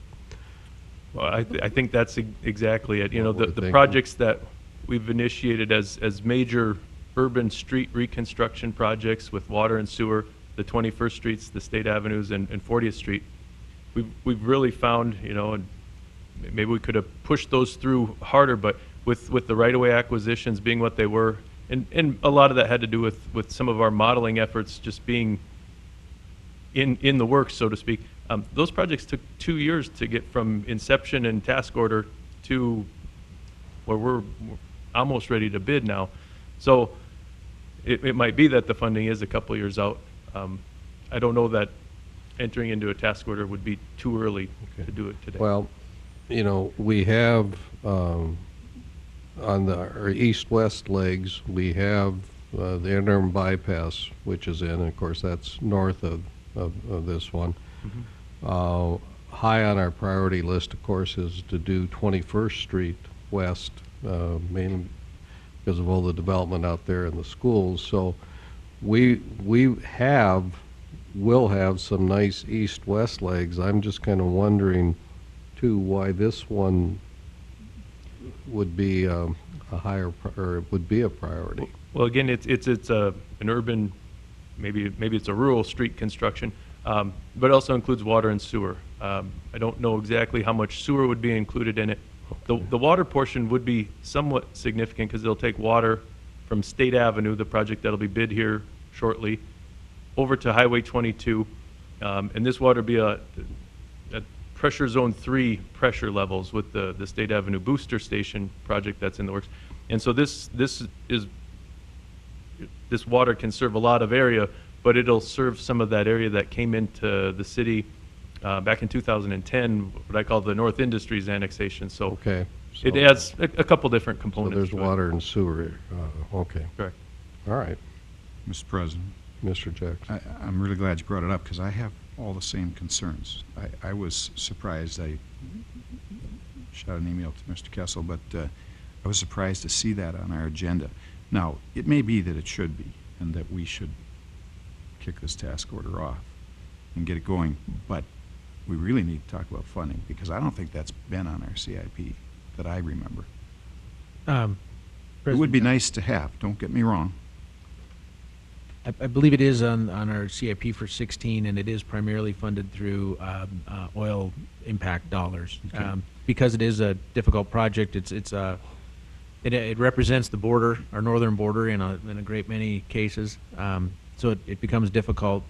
Well, I think that's exactly it. What we're The thinking. projects that we've initiated as major urban street reconstruction projects with water and sewer, the 21st Streets, the State Avenues, and 40th Street, we've really found, and maybe we could have pushed those through harder, but with the right-of-way acquisitions being what they were, and a lot of that had to do with some of our modeling efforts just being in the works, so to speak. Those projects took 2 years to get from inception and task order to where we're almost ready to bid now. So it might be that the funding is a couple years out. I don't know that entering into a task order would be too early to do it today. Well, you know, we have, on our east-west legs, we have the interim bypass, which is in, and of course, that's north of this one. High on our priority list, of course, is to do 21st Street West, mainly because of all the development out there in the schools. So we will have some nice east-west legs. I'm just kind of wondering, too, why this one would be a higher, or would be a priority. Well, again, it's an urban, maybe it's a rural street construction, but it also includes water and sewer. I don't know exactly how much sewer would be included in it. The water portion would be somewhat significant because they'll take water from State Avenue, the project that'll be bid here shortly, over to Highway 22, and this water be a pressure zone 3 pressure levels with the State Avenue booster station project that's in the works. And so this water can serve a lot of area, but it'll serve some of that area that came into the city back in 2010, what I call the North Industries annexation. So Okay. it so- adds a couple different So components. there's to it. water and sewer, okay. Correct. All right, Mr. President, Mr. Jackson. I'm really glad you brought it up because I have all the same concerns. I was surprised. I shot an email to Mr. Kessel, but I was surprised to see that on our agenda. Now, it may be that it should be, and that we should kick this task order off and get it going, but we really need to talk about funding because I don't think that's been on our CIP that I remember. It would be nice to have, don't get me wrong. I believe it is on our CIP for 16, and it is primarily funded through oil impact dollars. Okay. Because it is a difficult project, it represents the border, our northern border, in a great many cases. So it becomes difficult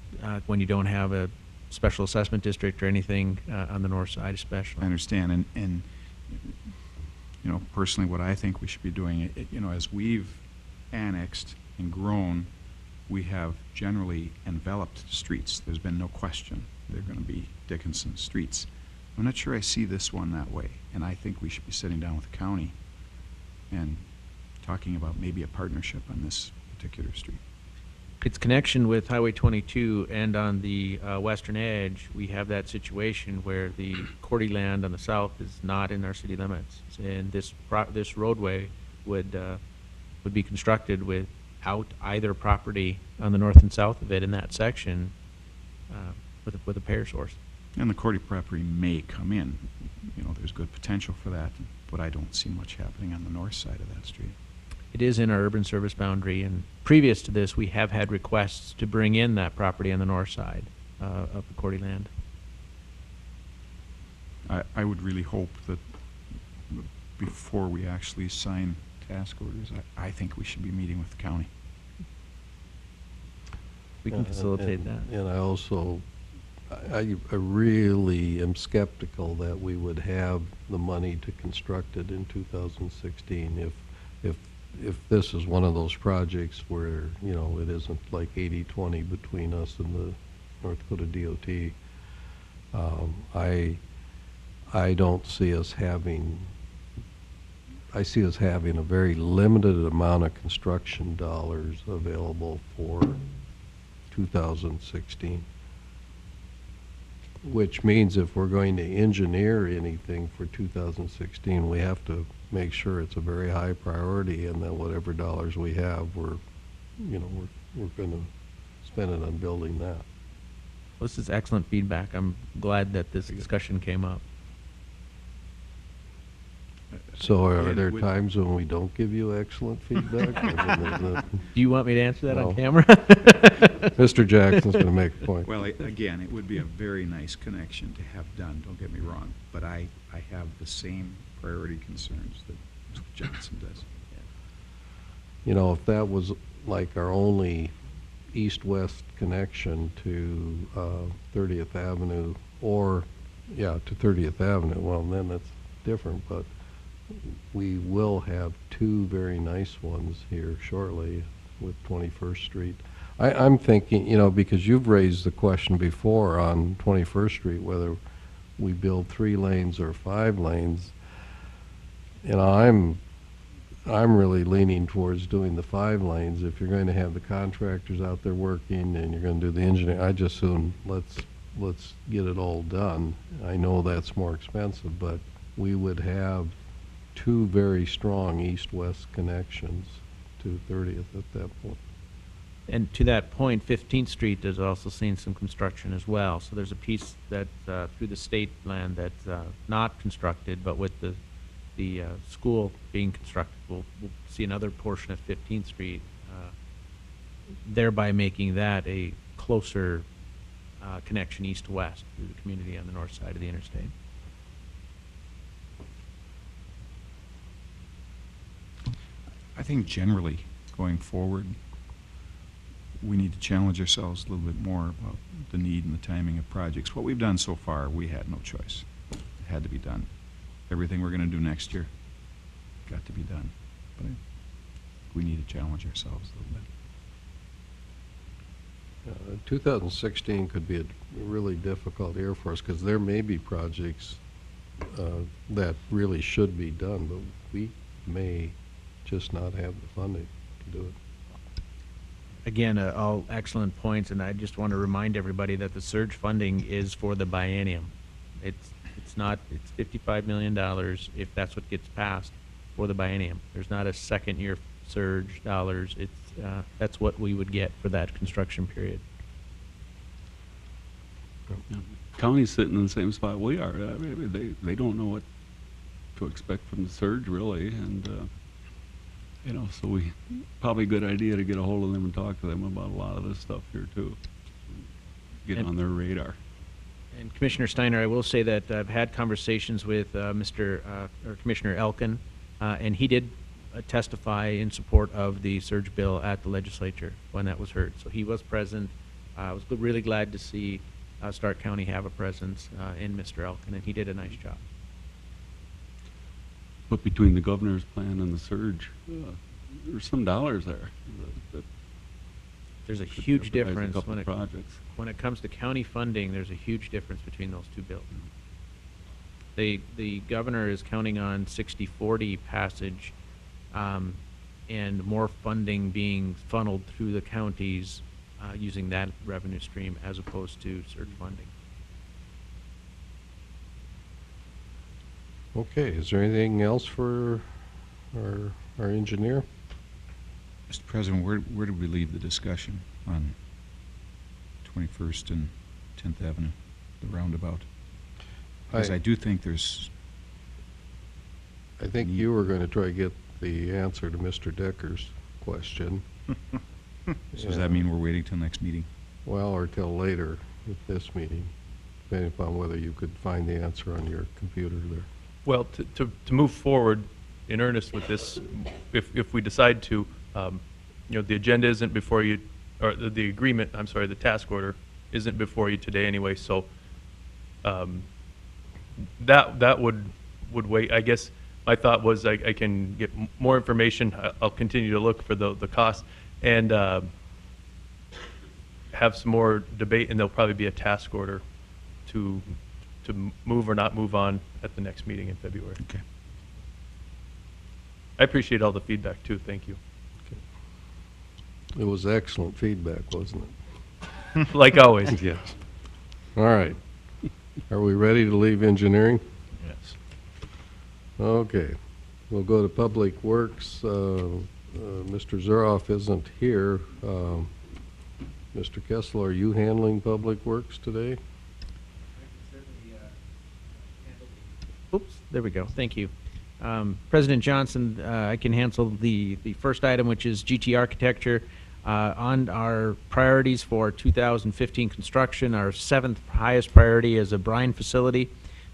when you don't have a special assessment district or anything on the north side, I especially. understand, and you know, personally, what I think we should be doing, you know, as we've annexed and grown, we have generally enveloped streets. There's been no question they're going to be Dickinson streets. I'm not sure I see this one that way, and I think we should be sitting down with the county and talking about maybe a partnership on this particular street. Its connection with Highway 22 and on the western edge, we have that situation where the Cordy land on the south is not in our city limits. And this roadway would be constructed without either property on the north and south of it in that section with a pair source. And the Cordy property may come in. You know, there's good potential for that, but I don't see much happening on the north side of that street. It is in our urban service boundary, and previous to this, we have had requests to bring in that property on the north side of the Cordy land. I would really hope that before we actually sign task orders, I think we should be meeting with the county. We can facilitate that. And I also, I really am skeptical that we would have the money to construct it in 2016 if this is one of those projects where, you know, it isn't like 80-20 between us and the North Dakota DOT. I don't see us having, I see us having a very limited amount of construction dollars available for 2016. Which means if we're going to engineer anything for 2016, we have to make sure it's a very high priority and that whatever dollars we have, we're going to spend it on building that. Well, this is excellent feedback. I'm glad that this discussion came up. So are And there with- times when we don't give you excellent feedback? I mean, Do you want me to answer that No. on camera? Mr. Jackson's going to make a point. Well, again, it would be a very nice connection to have done, don't get me wrong, but I have the same priority concerns that Mr. Johnson does. You know, if that was like our only east-west connection to 30th Avenue or, yeah, to 30th Avenue, well, then it's different, but we will have two very nice ones here shortly with 21st Street. I'm thinking, you know, because you've raised the question before on 21st Street, whether we build 3 lanes or 5 lanes. You know, I'm really leaning towards doing the 5 lanes. If you're going to have the contractors out there working and you're going to do the engineering, I just soon let's get it all done. I know that's more expensive, but we would have 2 very strong east-west connections to 30th at that point. And to that point, 15th Street is also seeing some construction as well. So there's a piece that, through the state land that's not constructed, but with the school being constructed, we'll see another portion of 15th Street, thereby making that a closer connection east to west through the community on the north side of the interstate. I think generally, going forward, we need to challenge ourselves a little bit more about the need and the timing of projects. What we've done so far, we had no choice. It had to be done. Everything we're going to do next year got to be done. But we need to challenge ourselves a little bit. 2016 could be a really difficult year for us because there may be projects that really should be done, but we may just not have the funding to do it. Again, all excellent points, and I just want to remind everybody that the surge funding is for the biennium. It's $55 million if that's what gets passed for the biennium. There's not a second year surge dollars. That's what we would get for that construction period. Yeah. County's sitting in the same spot we are. I mean, they don't know what to expect from the surge, really, and you know, so probably a good idea to get a hold of them and talk to them about a lot of this stuff here too. Get on their radar. And Commissioner Steiner, I will say that I've had conversations with Commissioner Elkin, and he did testify in support of the surge bill at the legislature when that was heard. So he was present. I was really glad to see Stark County have a presence in Mr. Elkin, and he did a nice job. But between the governor's plan and the surge, there's some dollars there. There's a huge jeopardize a difference couple of projects. when it comes to county funding. There's a huge difference between those two bills. The governor is counting on 60-40 passage, and more funding being funneled through the counties using that revenue stream as opposed to surge funding. Okay, is there anything else for our engineer? Mr. President, where did we leave the discussion on 21st and 10th Avenue, the roundabout? Because I do think there's... I think you were going to try to get the answer to Mr. Decker's question. So does that mean we're waiting till next meeting? Well, or till later at this meeting, depending upon whether you could find the answer on your computer there. Well, to move forward in earnest with this, if we decide to, you know, the agenda isn't before you, or the agreement, I'm sorry, the task order isn't before you today anyway, so that would wait. I guess my thought was I can get more information. I'll continue to look for the cost and have some more debate, and there'll probably be a task order to move or not move on at the next meeting in February. Okay. I appreciate all the feedback too. Thank you. It was excellent feedback, wasn't it? Like always. Yes. All right. Are we ready to leave engineering? Yes. Okay. We'll go to Public Works. Mr. Zuroff isn't here. Mr. Kessler, are you handling Public Works today? Oops, there we go. Thank you. President Johnson, I can handle the first item, which is GT Architecture. On our priorities for 2015 construction, our 7th highest priority is a brine facility.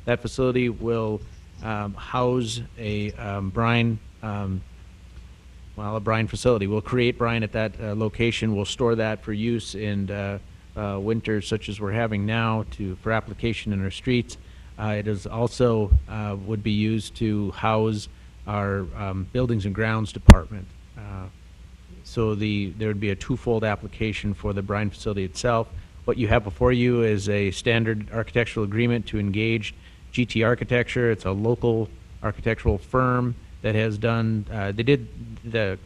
That facility will house a brine facility. We'll create brine at that location. We'll store that for use in winters such as we're having now for application in our streets. It is also would be used to house our Buildings and Grounds Department. So there would be a twofold application for the brine facility itself. What you have before you is a standard architectural agreement to engage GT Architecture. It's a local architectural firm that has done, the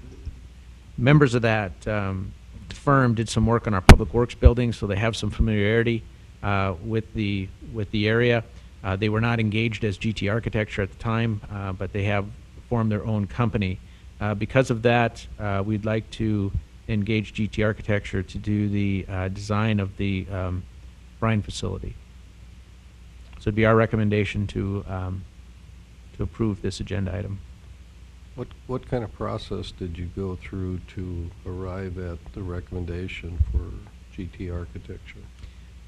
members of that firm did some work on our public works building, so they have some familiarity with the area. They were not engaged as GT Architecture at the time, but they have formed their own company. Because of that, we'd like to engage GT Architecture to do the design of the brine facility. So it'd be our recommendation to approve this agenda item. What kind of process did you go through to arrive at the recommendation for GT Architecture?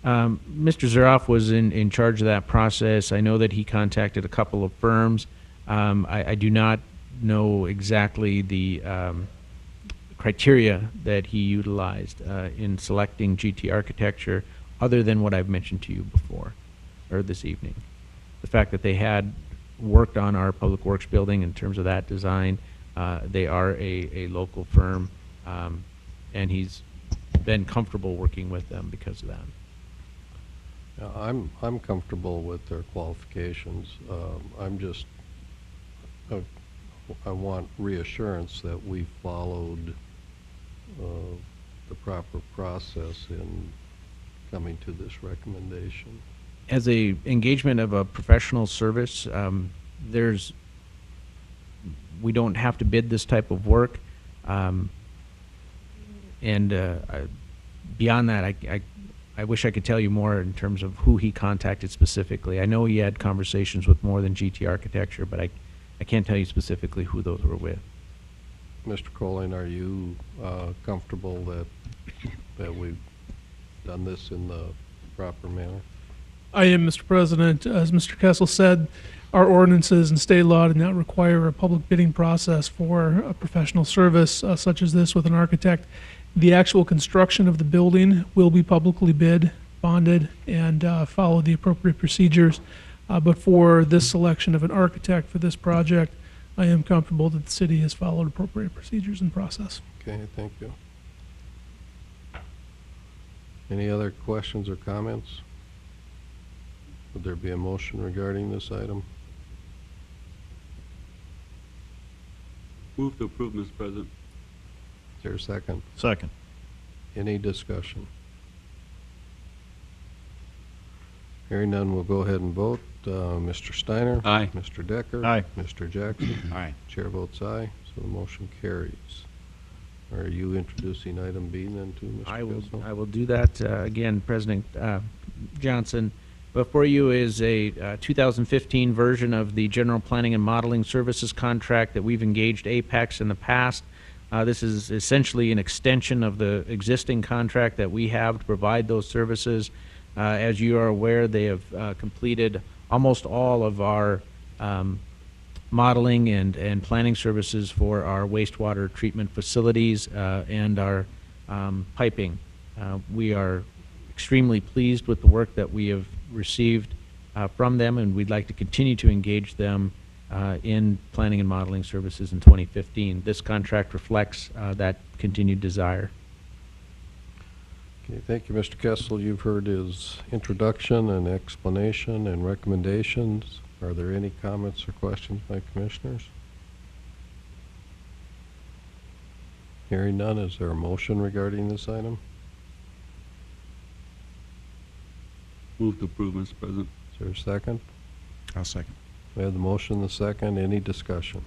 Mr. Zeroff was in charge of that process. I know that he contacted a couple of firms. I do not know exactly the criteria that he utilized in selecting GT Architecture, other than what I've mentioned to you before, or this evening. The fact that they had worked on our public works building in terms of that design. They are a local firm, and he's been comfortable working with them because of that. Yeah, I'm comfortable with their qualifications. I want reassurance that we followed the proper process in coming to this recommendation. As a engagement of a professional service, we don't have to bid this type of work. Beyond that, I wish I could tell you more in terms of who he contacted specifically. I know he had conversations with more than GT Architecture, but I can't tell you specifically who those were with. Mr. Colling, are you comfortable that we've done this in the proper manner? I am, Mr. President. As Mr. Kessel said, our ordinances and state law do not require a public bidding process for a professional service such as this with an architect. The actual construction of the building will be publicly bid, bonded, and follow the appropriate procedures. But for this selection of an architect for this project, I am comfortable that the city has followed appropriate procedures and process. Okay, thank you. Any other questions or comments? Would there be a motion regarding this item? Move to approve, Mr. President. Is there a second? Second. Any discussion? Hearing none, we'll go ahead and vote. Mr. Steiner? Aye. Mr. Decker? Aye. Mr. Jackson? Aye. Chair votes aye, so the motion carries. Are you introducing item B then too, Mr. Kessel? I will do that. Again, President Johnson, before you is a 2015 version of the General Planning and Modeling Services contract that we've engaged Apex in the past. This is essentially an extension of the existing contract that we have to provide those services. As you are aware, they have completed almost all of our modeling and planning services for our wastewater treatment facilities and our piping. We are extremely pleased with the work that we have received from them, and we'd like to continue to engage them in planning and modeling services in 2015. This contract reflects that continued desire. Okay, thank you, Mr. Kessel. You've heard his introduction and explanation and recommendations. Are there any comments or questions by commissioners? Hearing none, is there a motion regarding this item? Move to approve, Mr. President. Is there a second? I'll second. We have the motion, the second. Any discussion?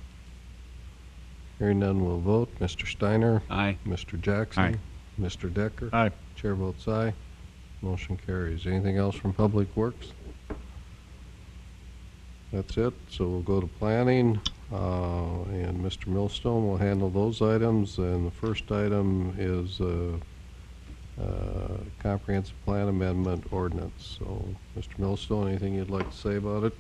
Hearing none, we'll vote. Mr. Steiner? Aye. Mr. Jackson? Aye. Mr. Decker? Aye. Chair votes aye. Motion carries. Anything else from Public Works? That's it. So we'll go to planning, and Mr. Millstone will handle those items. And the first item is comprehensive plan amendment ordinance. So, Mr. Millstone, anything you'd like to say about it?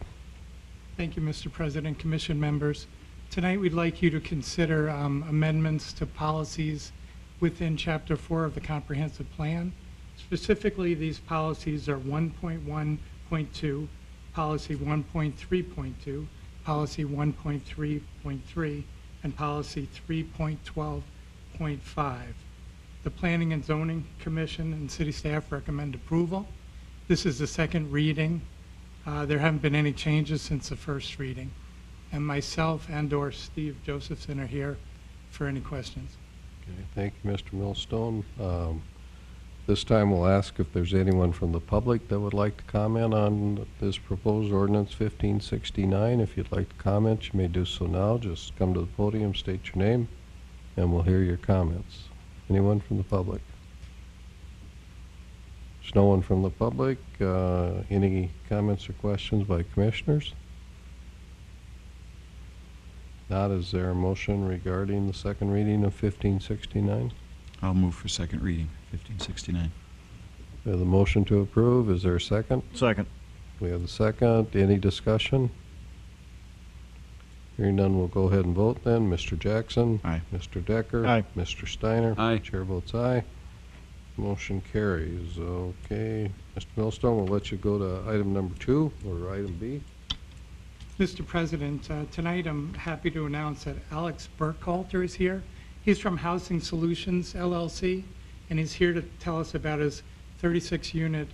Thank you, Mr. President, Commission members. Tonight, we'd like you to consider amendments to policies within Chapter 4 of the Comprehensive Plan. Specifically, these policies are 1.1.2, policy 1.3.2, policy 1.3.3, and policy 3.12.5. The Planning and Zoning Commission and city staff recommend approval. This is the second reading. There haven't been any changes since the first reading. And myself and/or Steve Josephson are here for any questions. Okay, thank you, Mr. Millstone. This time we'll ask if there's anyone from the public that would like to comment on this proposed ordinance 1569. If you'd like to comment, you may do so now. Just come to the podium, state your name, and we'll hear your comments. Anyone from the public? There's no one from the public. Any comments or questions by commissioners? Not, is there a motion regarding the second reading of 1569? I'll move for second reading, 1569. We have the motion to approve. Is there a second? Second. We have the second. Any discussion? Hearing none, we'll go ahead and vote then. Mr. Jackson? Aye. Mr. Decker? Aye. Mr. Steiner? Aye. Chair votes aye. Motion carries. Okay. Mr. Millstone, we'll let you go to item number 2, or item B. Mr. President, tonight I'm happy to announce that Alex Burkhalter is here. He's from Housing Solutions LLC, and he's here to tell us about his 36-unit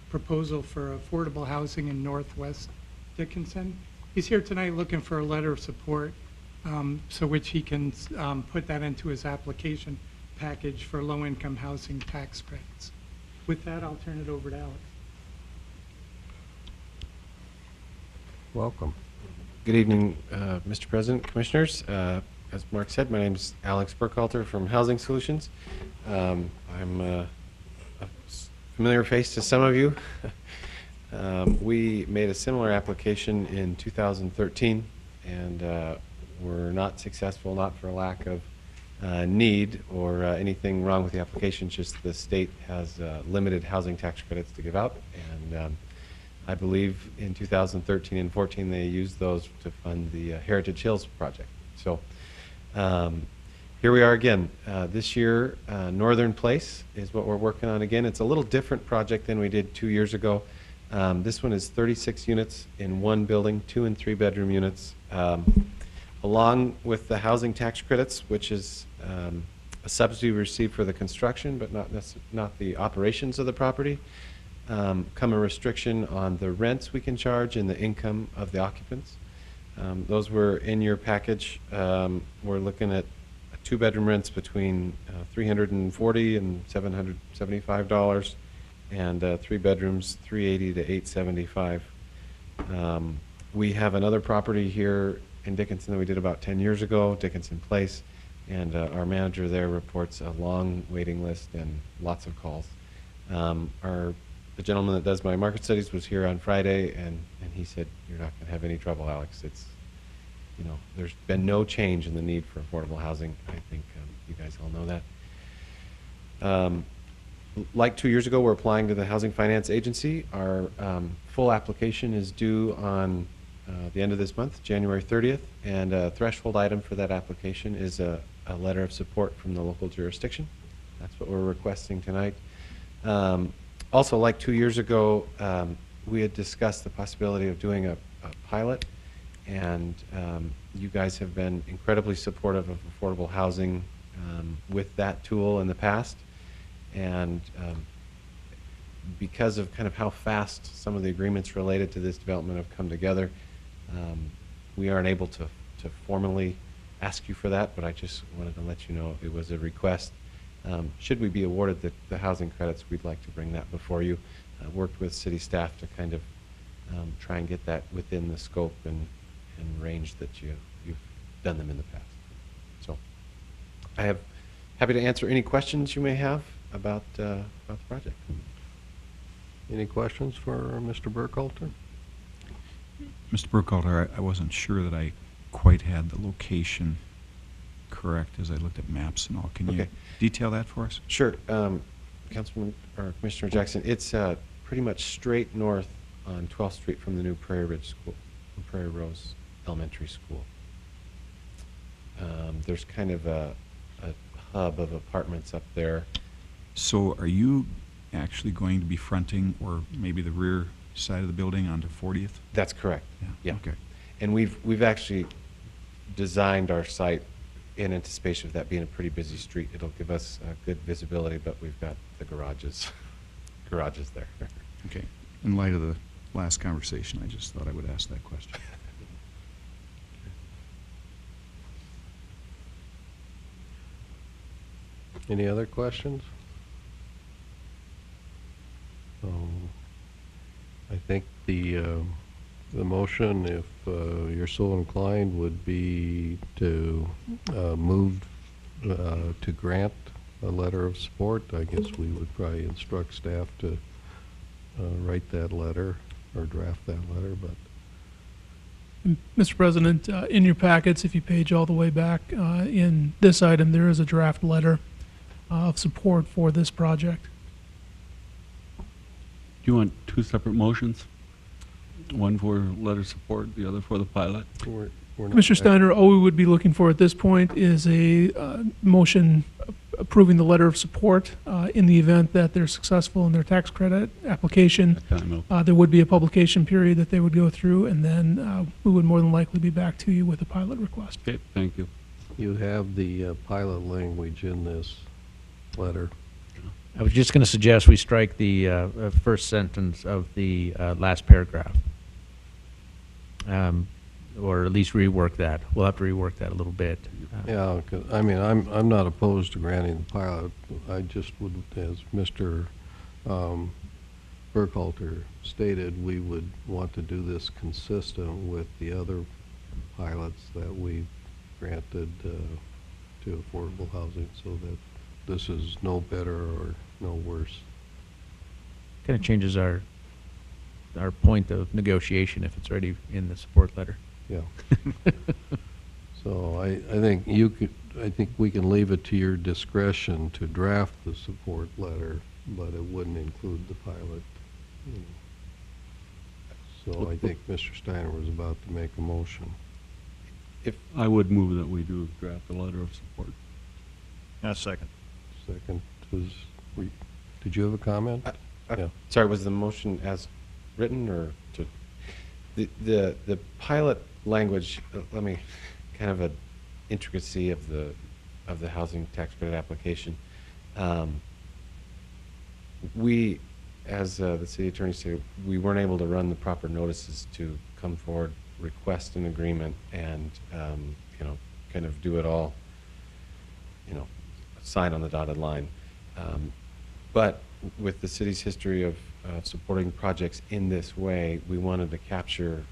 proposal for affordable housing in Northwest Dickinson. He's here tonight looking for a letter of support so which he can put that into his application package for low-income housing tax credits. With that, I'll turn it over to Alex. Welcome. Good evening, Mr. President, Commissioners. As Mark said, my name is Alex Burkhalter from Housing Solutions. I'm a familiar face to some of you. We made a similar application in 2013 and were not successful, not for a lack of need or anything wrong with the application, just the state has limited housing tax credits to give out. And I believe in 2013 and 14 they used those to fund the Heritage Hills project. So here we are again. This year, Northern Place is what we're working on again. It's a little different project than we did 2 years ago. This one is 36 units in one building, 2 and 3 bedroom units, along with the housing tax credits, which is a subsidy we receive for the construction, but not the operations of the property. Come a restriction on the rents we can charge and the income of the occupants. Those were in your package. We're looking at 2-bedroom rents between $340 and $775, and 3 bedrooms $380 to $875. We have another property here in Dickinson that we did about 10 years ago, Dickinson Place, and our manager there reports a long waiting list and lots of calls. The gentleman that does my market studies was here on Friday, and he said, "You're not going to have any trouble, Alex. It's, you know, there's been no change in the need for affordable housing." I think you guys all know that. Like 2 years ago, we're applying to the Housing Finance Agency. Our full application is due on the end of this month, January 30th, and a threshold item for that application is a letter of support from the local jurisdiction. That's what we're requesting tonight. Also, like 2 years ago, we had discussed the possibility of doing a pilot, and you guys have been incredibly supportive of affordable housing with that tool in the past. And because of kind of how fast some of the agreements related to this development have come together, we aren't able to formally ask you for that, but I just wanted to let you know it was a request. Should we be awarded the housing credits, we'd like to bring that before you. Worked with city staff to kind of try and get that within the scope and range that you've done them in the past. So I have happy to answer any questions you may have about the project. Any questions for Mr. Burkhalter? Mr. Burkhalter, I wasn't sure that I quite had the location correct as I looked at maps and all. Can you Okay. detail that for us? Sure, Councilman or Commissioner Jackson. It's pretty much straight north on 12th Street from the new Prairie Ridge School, Prairie Rose Elementary School. There's kind of a hub of apartments up there. So are you actually going to be fronting, or maybe the rear side of the building onto 40th? That's correct. Yeah. Okay. And we've actually designed our site in anticipation of that being a pretty busy street. It'll give us good visibility, but we've got the garages there. Okay. In light of the last conversation, I just thought I would ask that question. Any other questions? I think the motion, if you're so inclined, would be to move to grant a letter of support. I guess we would probably instruct staff to write that letter or draft that letter, but Mr. President, in your packets, if you page all the way back, in this item, there is a draft letter of support for this project. Do you want two separate motions? One for letter support, the other for the pilot? we're not. Commissioner Steiner, all we would be looking for at this point is a motion approving the letter of support in the event that they're successful in their tax credit application. Time out. There would be a publication period that they would go through, and then we would more than likely be back to you with a pilot request. Okay, thank you. You have the pilot language in this letter. I was just going to suggest we strike the first sentence of the last paragraph. Or at least rework that. We'll have to rework that a little bit. Yeah, 'cause, I mean, I'm not opposed to granting the pilot. I just would, as Mr. Burkhalter stated, we would want to do this consistent with the other pilots that we've granted to affordable housing, so that this is no better or no worse. Kind of changes our point of negotiation if it's already in the support letter. Yeah. So I think I think we can leave it to your discretion to draft the support letter, but it wouldn't include the pilot. you know. So I think Mr. Steiner was about to make a motion. I would move that we do draft a letter of support. Second. Second was, did you have a comment? Yeah. Sorry, was the motion as written or to, the pilot language, let me, kind of an intricacy of the housing tax credit application. We, as the city attorney said, we weren't able to run the proper notices to come forward, request an agreement, and, kind of do it all, sign on the dotted line. But with the city's history of supporting projects in this way, we wanted to capture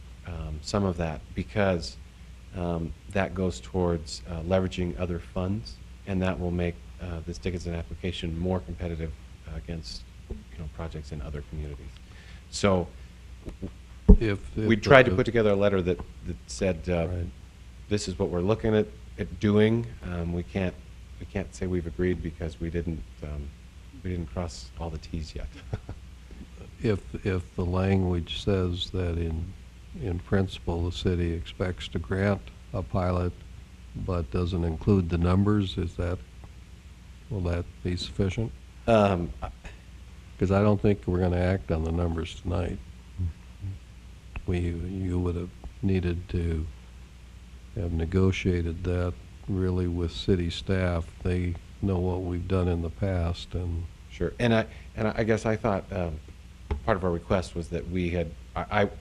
some of that because that goes towards leveraging other funds, and that will make this Dickinson application more competitive against projects in other communities. So If we tried to put together a letter that said Right. this is what we're looking at doing. We can't say we've agreed because we didn't cross all the T's yet. If the language says that in principle, the city expects to grant a pilot, but doesn't include the numbers, will that be sufficient? Because I don't think we're going to act on the numbers tonight. You would have needed to have negotiated that really with city staff. They know what we've done in the past, and Sure. And I guess I thought part of our request was that we had,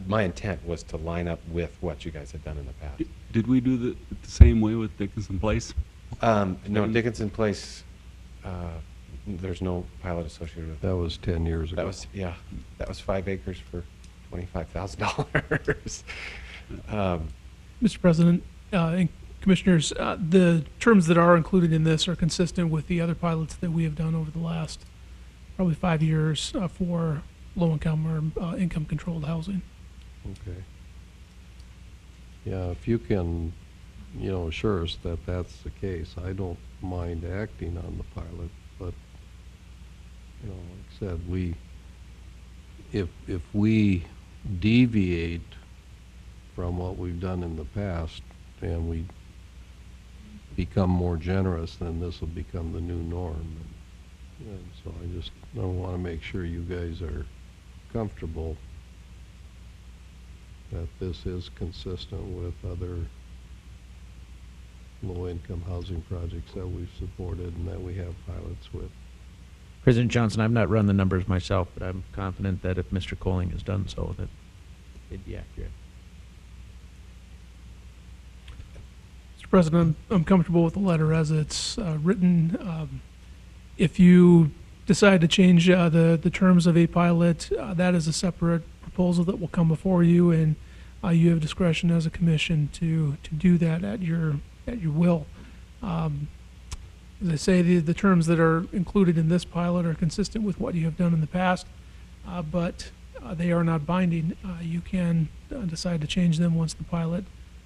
my intent was to line up with what you guys had done in the past. Did we do the same way with Dickinson Place? No, Dickinson Place, there's no pilot associated with that. that was 10 years ago. That was 5 acres for $25,000. Mr. President, and Commissioners, the terms that are included in this are consistent with the other pilots that we have done over the last probably 5 years for low-income or income-controlled housing. Okay. Yeah, if you can, assure us that that's the case, I don't mind acting on the pilot, but, like I said, if we deviate from what we've done in the past and we become more generous, then this will become the new norm. And so I want to make sure you guys are comfortable that this is consistent with other low-income housing projects that we've supported and that we have pilots with. President Johnson, I've not run the numbers myself, but I'm confident that if Mr. Colling has done so, that it'd be accurate. Mr. President, I'm comfortable with the letter as it's written. If you decide to change the terms of a pilot, that is a separate proposal that will come before you, and you have discretion as a commission to do that at your will. As I say, the terms that are included in this pilot are consistent with what you have done in the past, but they are not binding. You can decide to change them once the pilot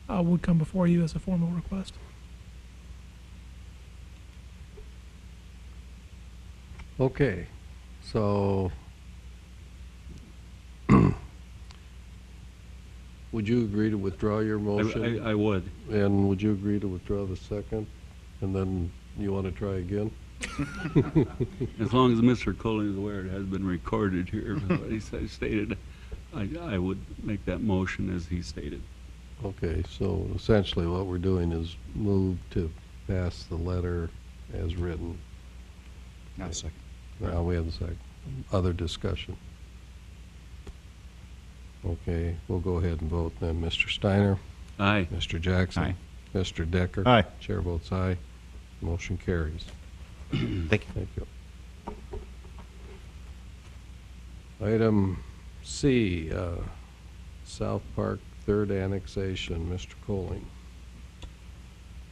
would come before you as a formal request. Okay, so would you agree to withdraw your motion? I would. And would you agree to withdraw the second? And then you want to try again? As long as Mr. Colling is aware it has been recorded here, what he stated, I would make that motion as he stated. Okay, so essentially what we're doing is move to pass the letter as written. Now a second. Now we have the second. Other discussion? Okay, we'll go ahead and vote then. Mr. Steiner? Aye. Mr. Jackson? Aye. Mr. Decker? Aye. Chair votes aye. Motion carries. Thank you. Thank you. Item C, South Park Third Annexation. Mr. Colling.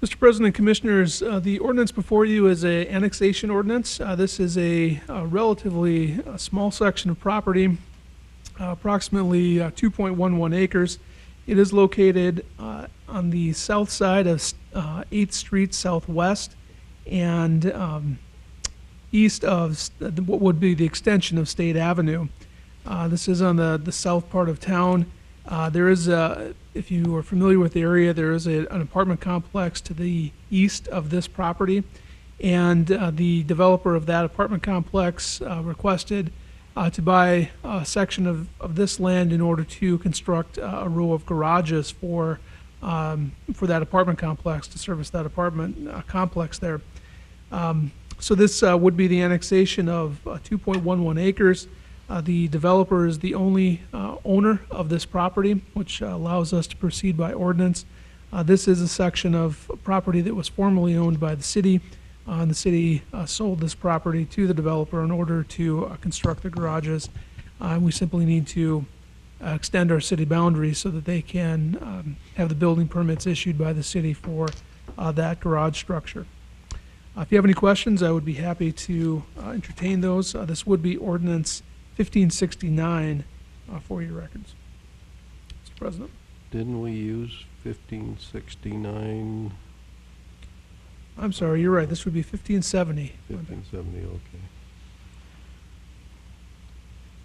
Mr. President, Commissioners, the ordinance before you is a annexation ordinance. This is a relatively small section of property, approximately 2.11 acres. It is located on the south side of 8th Street Southwest and east of what would be the extension of State Avenue. This is on the south part of town. There is, if you are familiar with the area, there is an apartment complex to the east of this property, and the developer of that apartment complex requested to buy a section of this land in order to construct a row of garages for that apartment complex, to service that apartment complex there. So this would be the annexation of 2.11 acres. The developer is the only owner of this property, which allows us to proceed by ordinance. This is a section of property that was formerly owned by the city, and the city sold this property to the developer in order to construct the garages. We simply need to extend our city boundaries so that they can have the building permits issued by the city for that garage structure. If you have any questions, I would be happy to entertain those. This would be ordinance 1569 for your records. Mr. President. Didn't we use 1569? I'm sorry, you're right. This would be 1570. 1570, okay.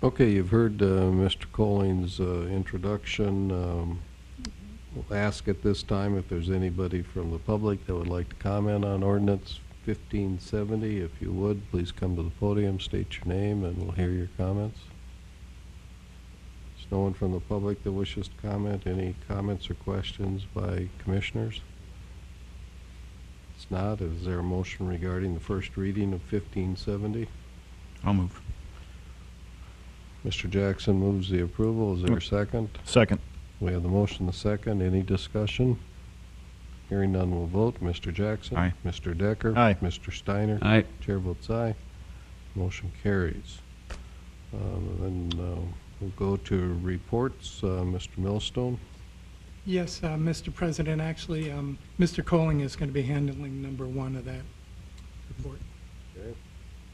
Okay, you've heard Mr. Colling's introduction. We'll ask at this time if there's anybody from the public that would like to comment on ordinance 1570. If you would, please come to the podium, state your name, and we'll hear your comments. There's no one from the public that wishes to comment. Any comments or questions by commissioners? It's not. Is there a motion regarding the first reading of 1570? I'll move. Mr. Jackson moves the approval. Is there a second? Second. We have the motion, the second. Any discussion? Hearing none, we'll vote. Mr. Jackson? Aye. Mr. Decker? Aye. Mr. Steiner? Aye. Chair votes aye. Motion carries. Then we'll go to reports. Mr. Millstone? Yes, Mr. President, actually, Mr. Colling is going to be handling number one of that report. Okay.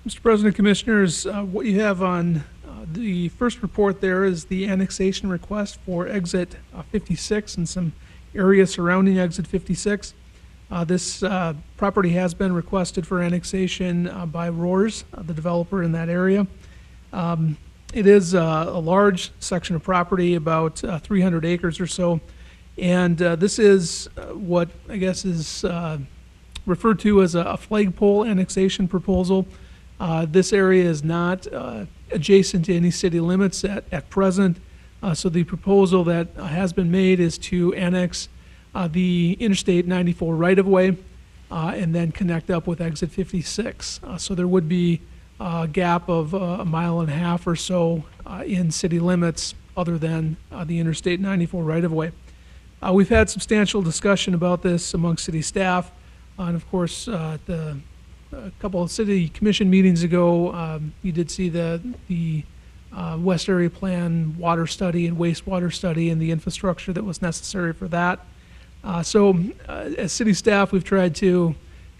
Mr. President, Commissioners, what you have on the first report there is the annexation request for exit 56 and some area surrounding exit 56. This property has been requested for annexation by Roars, the developer in that area. It is a large section of property, about 300 acres or so, and this is what I guess is referred to as a flagpole annexation proposal. This area is not adjacent to any city limits at present, so the proposal that has been made is to annex the Interstate 94 right-of-way and then connect up with Exit 56. So there would be a gap of a mile and a half or so in city limits other than the Interstate 94 right-of-way. We've had substantial discussion about this among city staff, and of course, a couple of city commission meetings ago, you did see the West Area Plan water study and wastewater study and the infrastructure that was necessary for that. So as city staff, we've tried to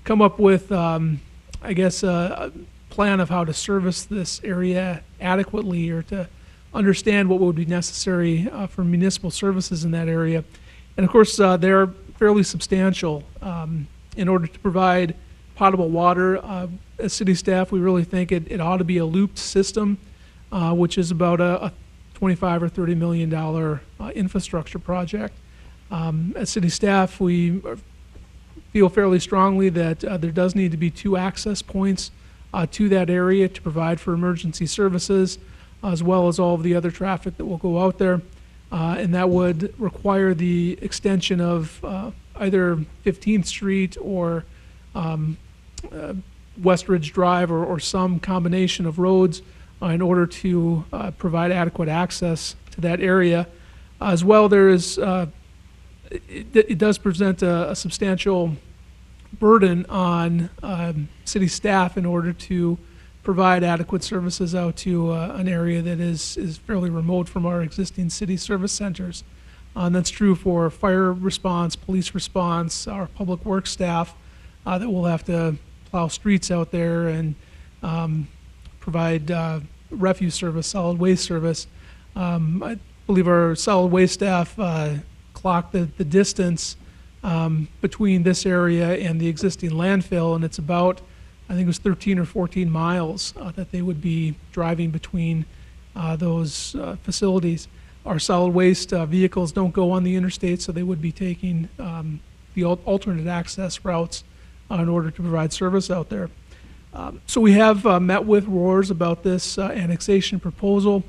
come up with, I guess, a plan of how to service this area adequately or to understand what would be necessary for municipal services in that area. And of course, they're fairly substantial. In order to provide potable water, as city staff, we really think it ought to be a looped system, which is about a $25 or $30 million infrastructure project. As city staff, we feel fairly strongly that there does need to be 2 access points to that area to provide for emergency services, as well as all of the other traffic that will go out there. And that would require the extension of either 15th Street or Westridge Drive or some combination of roads in order to provide adequate access to that area. As well, there is it does present a substantial burden on city staff in order to provide adequate services out to an area that is fairly remote from our existing city service centers. And that's true for fire response, police response, our public works staff that will have to plow streets out there and provide refuse service, solid waste service. I believe our solid waste staff clocked the distance between this area and the existing landfill, and it's about, I think it was 13 or 14 miles that they would be driving between those facilities. Our solid waste vehicles don't go on the interstate, so they would be taking the alternate access routes in order to provide service out there. So we have met with ROARS about this annexation proposal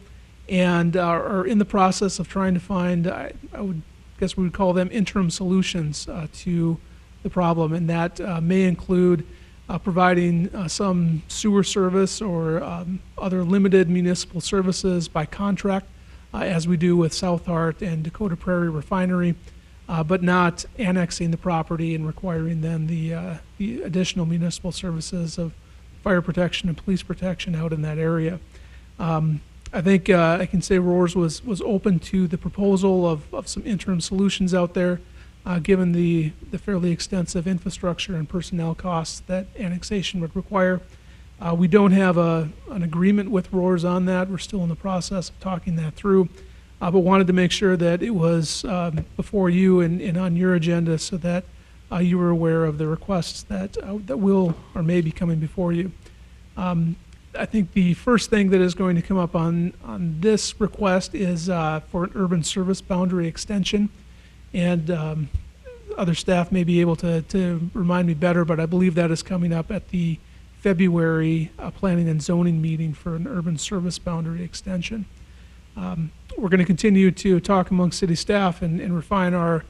and are in the process of trying to find, I would guess we would call them interim solutions to the problem, and that may include providing some sewer service or other limited municipal services by contract, as we do with South Hart and Dakota Prairie Refinery, but not annexing the property and requiring then the additional municipal services of fire protection and police protection out in that area. I think I can say ROARS was open to the proposal of some interim solutions out there, given the fairly extensive infrastructure and personnel costs that annexation would require. We don't have an agreement with ROARS on that. We're still in the process of talking that through, but wanted to make sure that it was before you and on your agenda so that you were aware of the requests that will or may be coming before you. I think the first thing that is going to come up on this request is for an urban service boundary extension. And other staff may be able to remind me better, but I believe that is coming up at the February Planning and Zoning meeting for an urban service boundary extension. We're going to continue to talk among city staff and refine our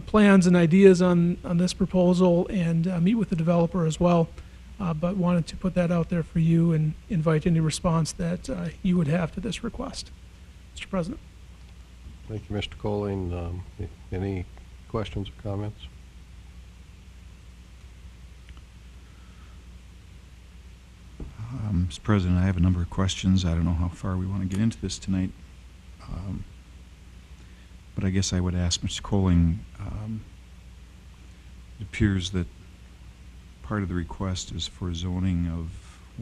plans and ideas on this proposal and meet with the developer as well. But wanted to put that out there for you and invite any response that you would have to this request. Mr. President. Thank you, Mr. Colling. Any questions or comments? Mr. President, I have a number of questions. I don't know how far we want to get into this tonight. But I guess I would ask Mr. Colling, it appears that part of the request is for zoning of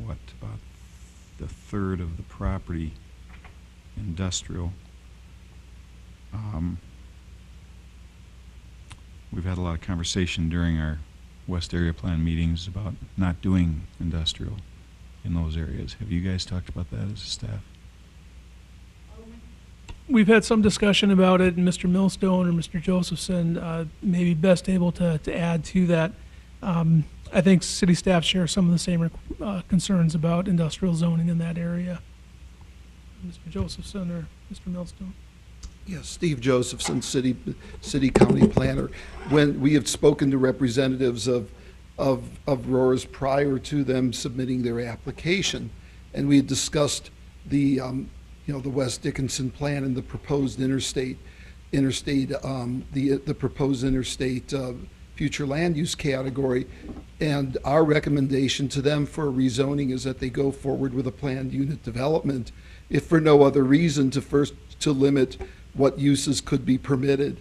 what, about the third of the property industrial. We've had a lot of conversation during our West Area Plan meetings about not doing industrial in those areas. Have you guys talked about that as a staff? We've had some discussion about it, and Mr. Millstone or Mr. Josephson may be best able to add to that. I think city staff share some of the same concerns about industrial zoning in that area. Mr. Josephson or Mr. Millstone? Yes, Steve Josephson, city county planner. When we have spoken to representatives of ROARS prior to them submitting their application, and we had discussed the the West Dickinson plan and the proposed interstate future land use category, and our recommendation to them for rezoning is that they go forward with a planned unit development, if for no other reason to limit what uses could be permitted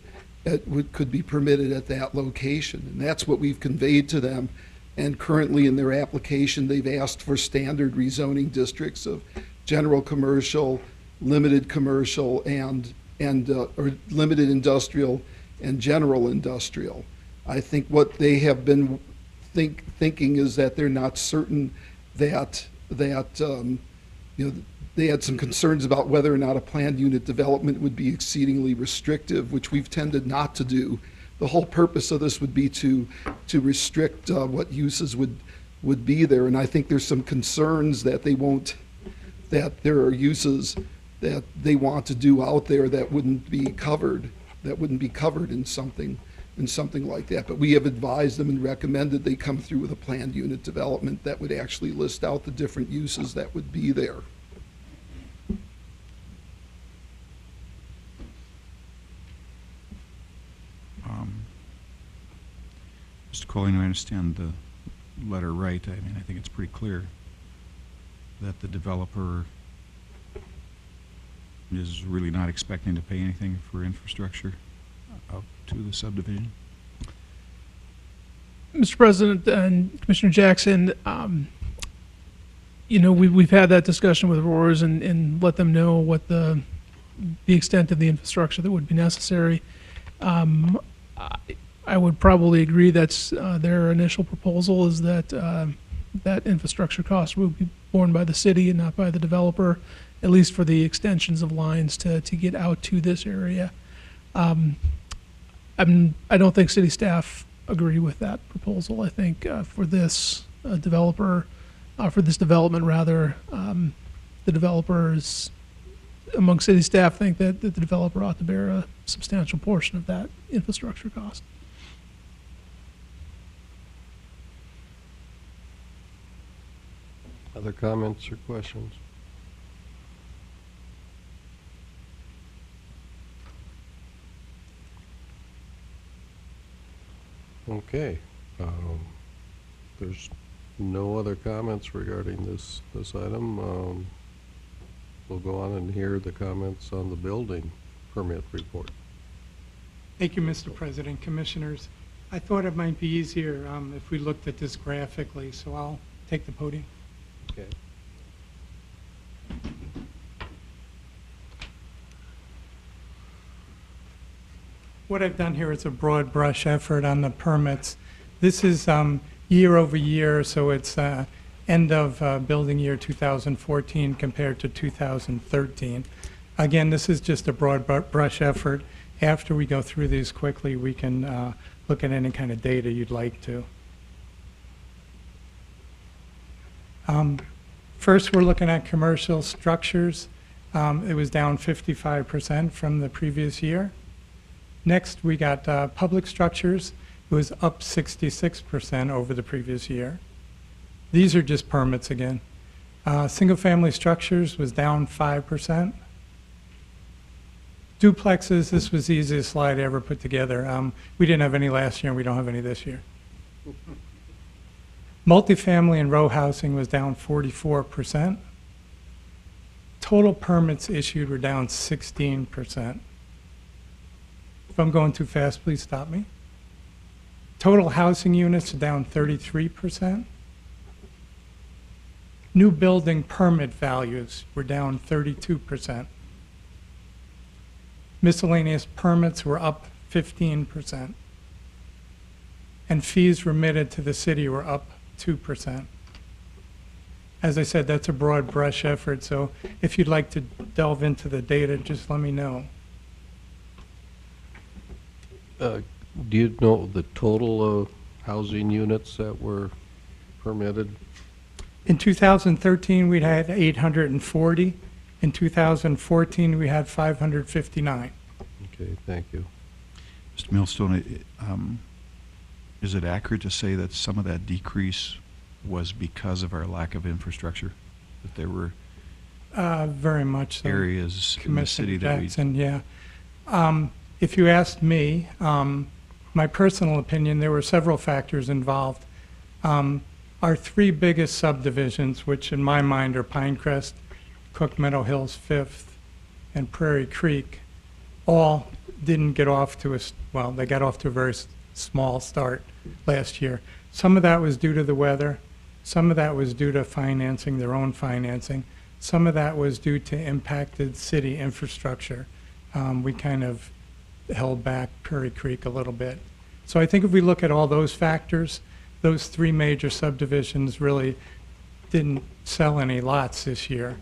at that location. And that's what we've conveyed to them. And currently in their application, they've asked for standard rezoning districts of general commercial, limited commercial, or limited industrial and general industrial. I think what they have been thinking is that they're not certain that they had some concerns about whether or not a planned unit development would be exceedingly restrictive, which we've tended not to do. The whole purpose of this would be to restrict what uses would be there, and I think there's some concerns that that there are uses that they want to do out there that wouldn't be covered in something like that. But we have advised them and recommended they come through with a planned unit development that would actually list out the different uses that would be there. Mr. Colling, I understand the letter right. I mean, I think it's pretty clear that the developer is really not expecting to pay anything for infrastructure out to the subdivision. Mr. President and Commissioner Jackson, we've had that discussion with ROARS and let them know what the extent of the infrastructure that would be necessary. I would probably agree that's their initial proposal is that that infrastructure cost will be borne by the city and not by the developer, at least for the extensions of lines to get out to this area. I don't think city staff agree with that proposal. I think for this development rather, the developers among city staff think that the developer ought to bear a substantial portion of that infrastructure cost. Other comments or questions? Okay. There's no other comments regarding this item. We'll go on and hear the comments on the building permit report. Thank you, Mr. President, Commissioners. I thought it might be easier if we looked at this graphically, so I'll take the podium. Okay. What I've done here is a broad brush effort on the permits. This is year over year, so it's end of building year 2014 compared to 2013. Again, this is just a broad brush effort. After we go through these quickly, we can look at any kind of data you'd like to. First, we're looking at commercial structures. It was down 55% from the previous year. Next, we got public structures. It was up 66% over the previous year. These are just permits again. Single-family structures was down 5%. Duplexes, this was the easiest slide I ever put together. We didn't have any last year, and we don't have any this year. Multifamily and row housing was down 44%. Total permits issued were down 16%. If I'm going too fast, please stop me. Total housing units are down 33%. New building permit values were down 32%. Miscellaneous permits were up 15%. And fees remitted to the city were up 2%. As I said, that's a broad brush effort, so if you'd like to delve into the data, just let me know. Do you know the total housing units that were permitted? In 2013, we had 840. In 2014, we had 559. Okay, thank you. Mr. Millstone, is it accurate to say that some of that decrease was because of our lack of infrastructure? That there were Very much so. areas in the city Commissioner that we... Jackson, yeah. If you asked me, my personal opinion, there were several factors involved. Our three biggest subdivisions, which in my mind are Pinecrest, Cook Meadow Hills Fifth, and Prairie Creek, all didn't get off to well, they got off to a very small start last year. Some of that was due to the weather. Some of that was due to financing, their own financing. Some of that was due to impacted city infrastructure. We kind of held back Prairie Creek a little bit. So I think if we look at all those factors, those three major subdivisions really didn't sell any lots this year.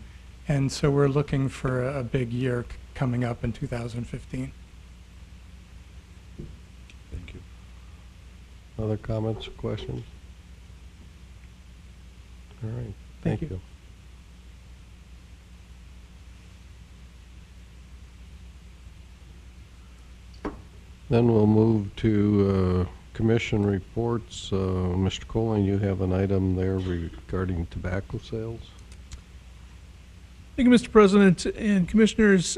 And so we're looking for a big year coming up in 2015. Thank you. Other comments or questions? All right, Thank thank you. you. Then we'll move to commission reports. Mr. Colling, you have an item there regarding tobacco sales? Thank you, Mr. President and Commissioners.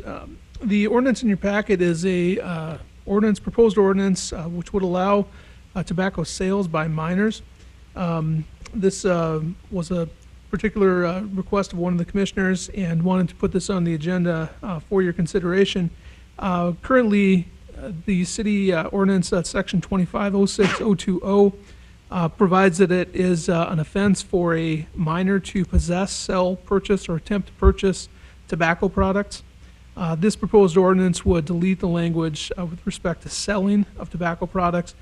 The ordinance in your packet is a proposed ordinance, which would allow tobacco sales by minors. This was a particular request of one of the commissioners and wanted to put this on the agenda for your consideration. Currently, the city ordinance, section 2506020, provides that it is an offense for a minor to possess, sell, purchase, or attempt to purchase tobacco products. This proposed ordinance would delete the language with respect to selling of tobacco products.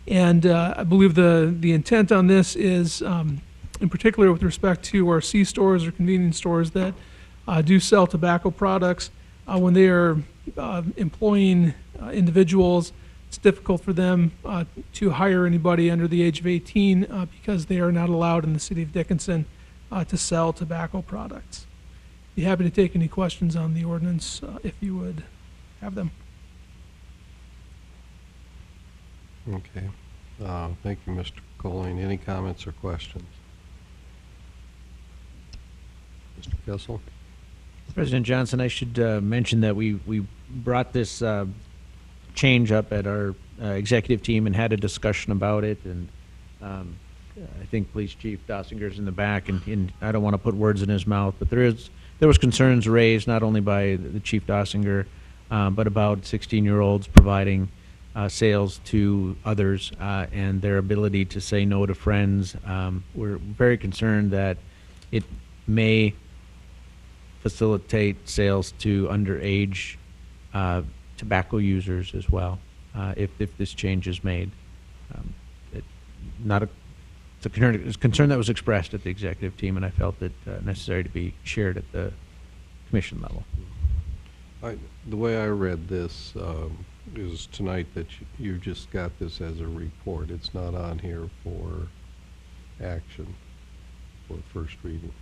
And I believe the intent on this is, in particular with respect to our C-stores or convenience stores that do sell tobacco products, when they are employing individuals, it's difficult for them to hire anybody under the age of 18 because they are not allowed in the city of Dickinson to sell tobacco products. Be happy to take any questions on the ordinance if you would have them. Okay. Thank you, Mr. Colling. Any comments or questions? Mr. Kessel? President Johnson, I should mention that we brought this change up at our executive team and had a discussion about it. And I think Police Chief Dossinger's in the back, and I don't want to put words in his mouth, but there was concerns raised not only by the Chief Dossinger, but about 16-year-olds providing sales to others and their ability to say no to friends. We're very concerned that it may facilitate sales to underage tobacco users as well, if this change is made. It's a concern that was expressed at the executive team, and I felt it necessary to be shared at the commission level. The way I read this is tonight that you just got this as a report. It's not on here for action, for first reading.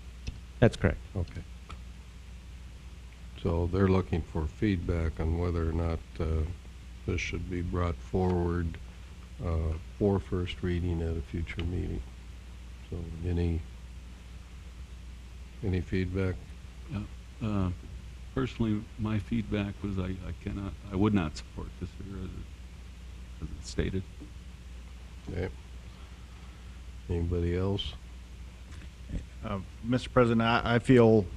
That's correct. Okay. So they're looking for feedback on whether or not this should be brought forward for first reading at a future meeting. So any feedback? Personally, my feedback was I would not support this here as it's stated. Okay. Anybody else? Mr. President, I feel,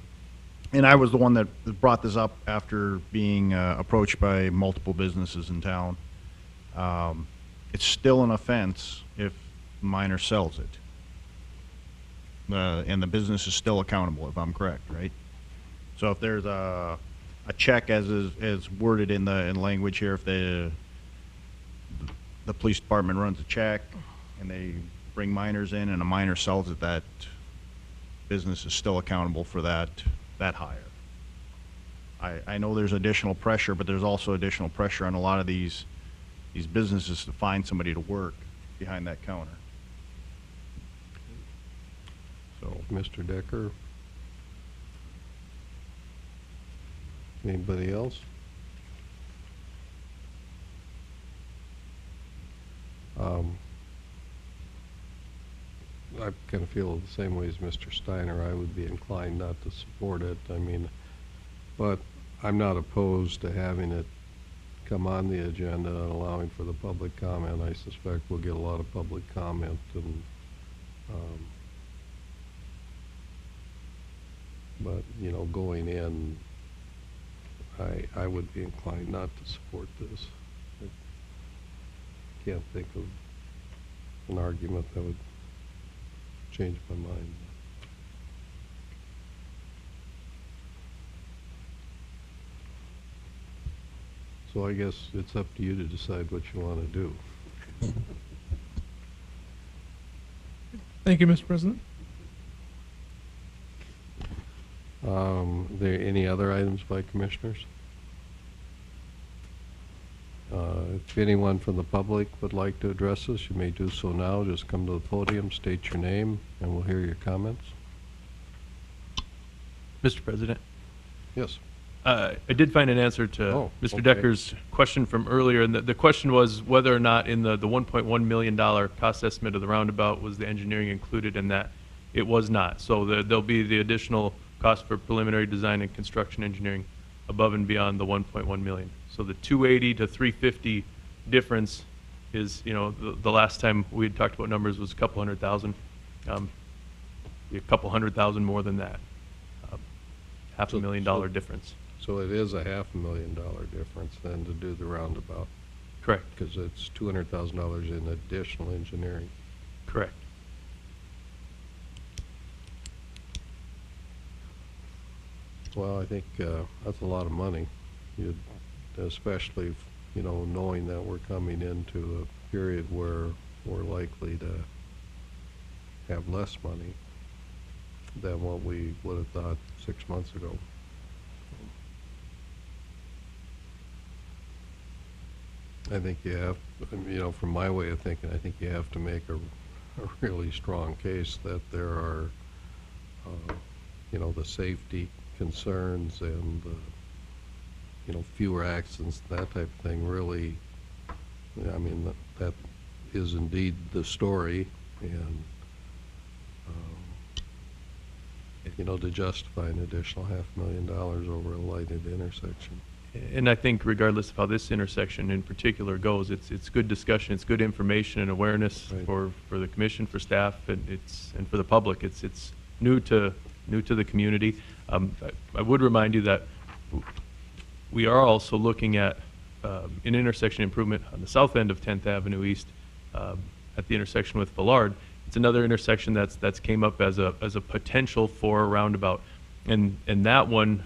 and I was the one that brought this up after being approached by multiple businesses in town. It's still an offense if minor sells it. And the business is still accountable, if I'm correct, right? So if there's a check as worded in the language here, if the police department runs a check and they bring minors in and a minor sells it, that business is still accountable for that hire. I know there's additional pressure, but there's also additional pressure on a lot of these businesses to find somebody to work. behind that counter. So, Mr. Decker? Anybody else? I kind of feel the same way as Mr. Steiner. I would be inclined not to support it. I mean, but I'm not opposed to having it come on the agenda and allowing for the public comment. I suspect we'll get a lot of public comment, and but you know, going in, I would be inclined not to support this. I can't think of an argument that would change my mind. So I guess it's up to you to decide what you want to do. Thank you, Mr. President. There any other items by commissioners? If anyone from the public would like to address us, you may do so now. Just come to the podium, state your name, and we'll hear your comments. Mr. President, Yes. I did find an answer to Mr. okay. Decker's question from earlier, and the question was whether or not in the $1.1 million cost estimate of the roundabout was the engineering included in that. It was not. So there'll be the additional cost for preliminary design and construction engineering above and beyond the 1.1 million. So the 280 to 350 difference is, you know, the last time we had talked about numbers was a couple $100,000. A couple $100,000 more than that. Half a million dollar difference. So it is a $500,000 difference then to do the roundabout, Correct. because it's $200,000 in additional engineering. Correct. Well, I think that's a lot of money, especially, you know, knowing that we're coming into a period where we're likely to have less money than what we would have thought 6 months ago. I think you have, you know, from my way of thinking, I think you have to make a really strong case that there are, you know, the safety concerns and, you know, fewer accidents, that type of thing, really, I mean, that is indeed the story, and, you know, to justify an additional $500,000 over a lighted intersection. And I think regardless of how this intersection in particular goes, it's good discussion, it's good information and awareness Right. for the commission, for staff, and for the public. It's new to the community. I would remind you that we are also looking at an intersection improvement on the south end of 10th Avenue East at the intersection with Villard. It's another intersection that's came up as a potential for a roundabout, and that one,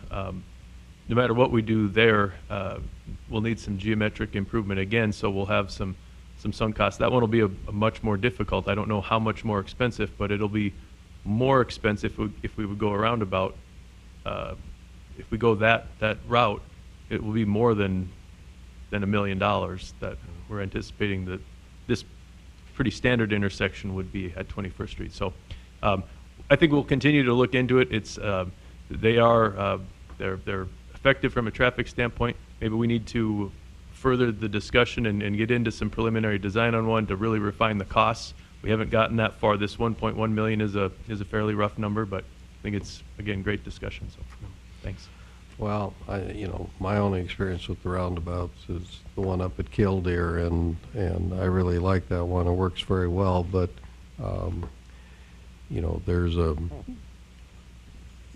no matter what we do there, we'll need some geometric improvement again. So we'll have some sunk costs. That one will be a much more difficult. I don't know how much more expensive, but it'll be more expensive if we would go a roundabout. If we go that route, it will be more than $1 million that we're anticipating that this pretty standard intersection would be at 21st Street. So I think we'll continue to look into it. It's they're effective from a traffic standpoint. Maybe we need to further the discussion and get into some preliminary design on one to really refine the costs. We haven't gotten that far. This 1.1 million is a fairly rough number, but I think it's, again, great discussion. So thanks. Well, you know, my only experience with the roundabouts is the one up at Killdeer, and I really like that one. It works very well, but, you know,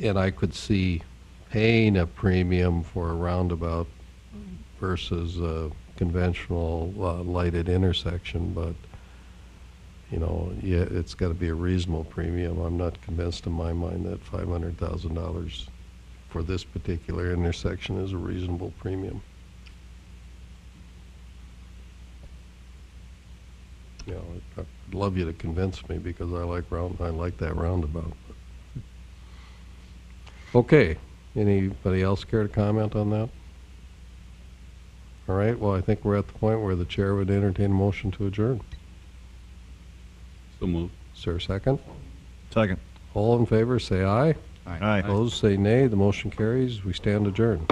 and I could see paying a premium for a roundabout versus a conventional lighted intersection, but, you know, yeah, it's got to be a reasonable premium. I'm not convinced in my mind that $500,000 for this particular intersection is a reasonable premium. You know, I'd love you to convince me, because I like that roundabout. Okay, anybody else care to comment on that? All right, well, I think we're at the point where the chair would entertain a motion to adjourn. So moved. Is there a second? Second. All in favor, say aye. Aye. Opposed, say nay. The motion carries. We stand adjourned.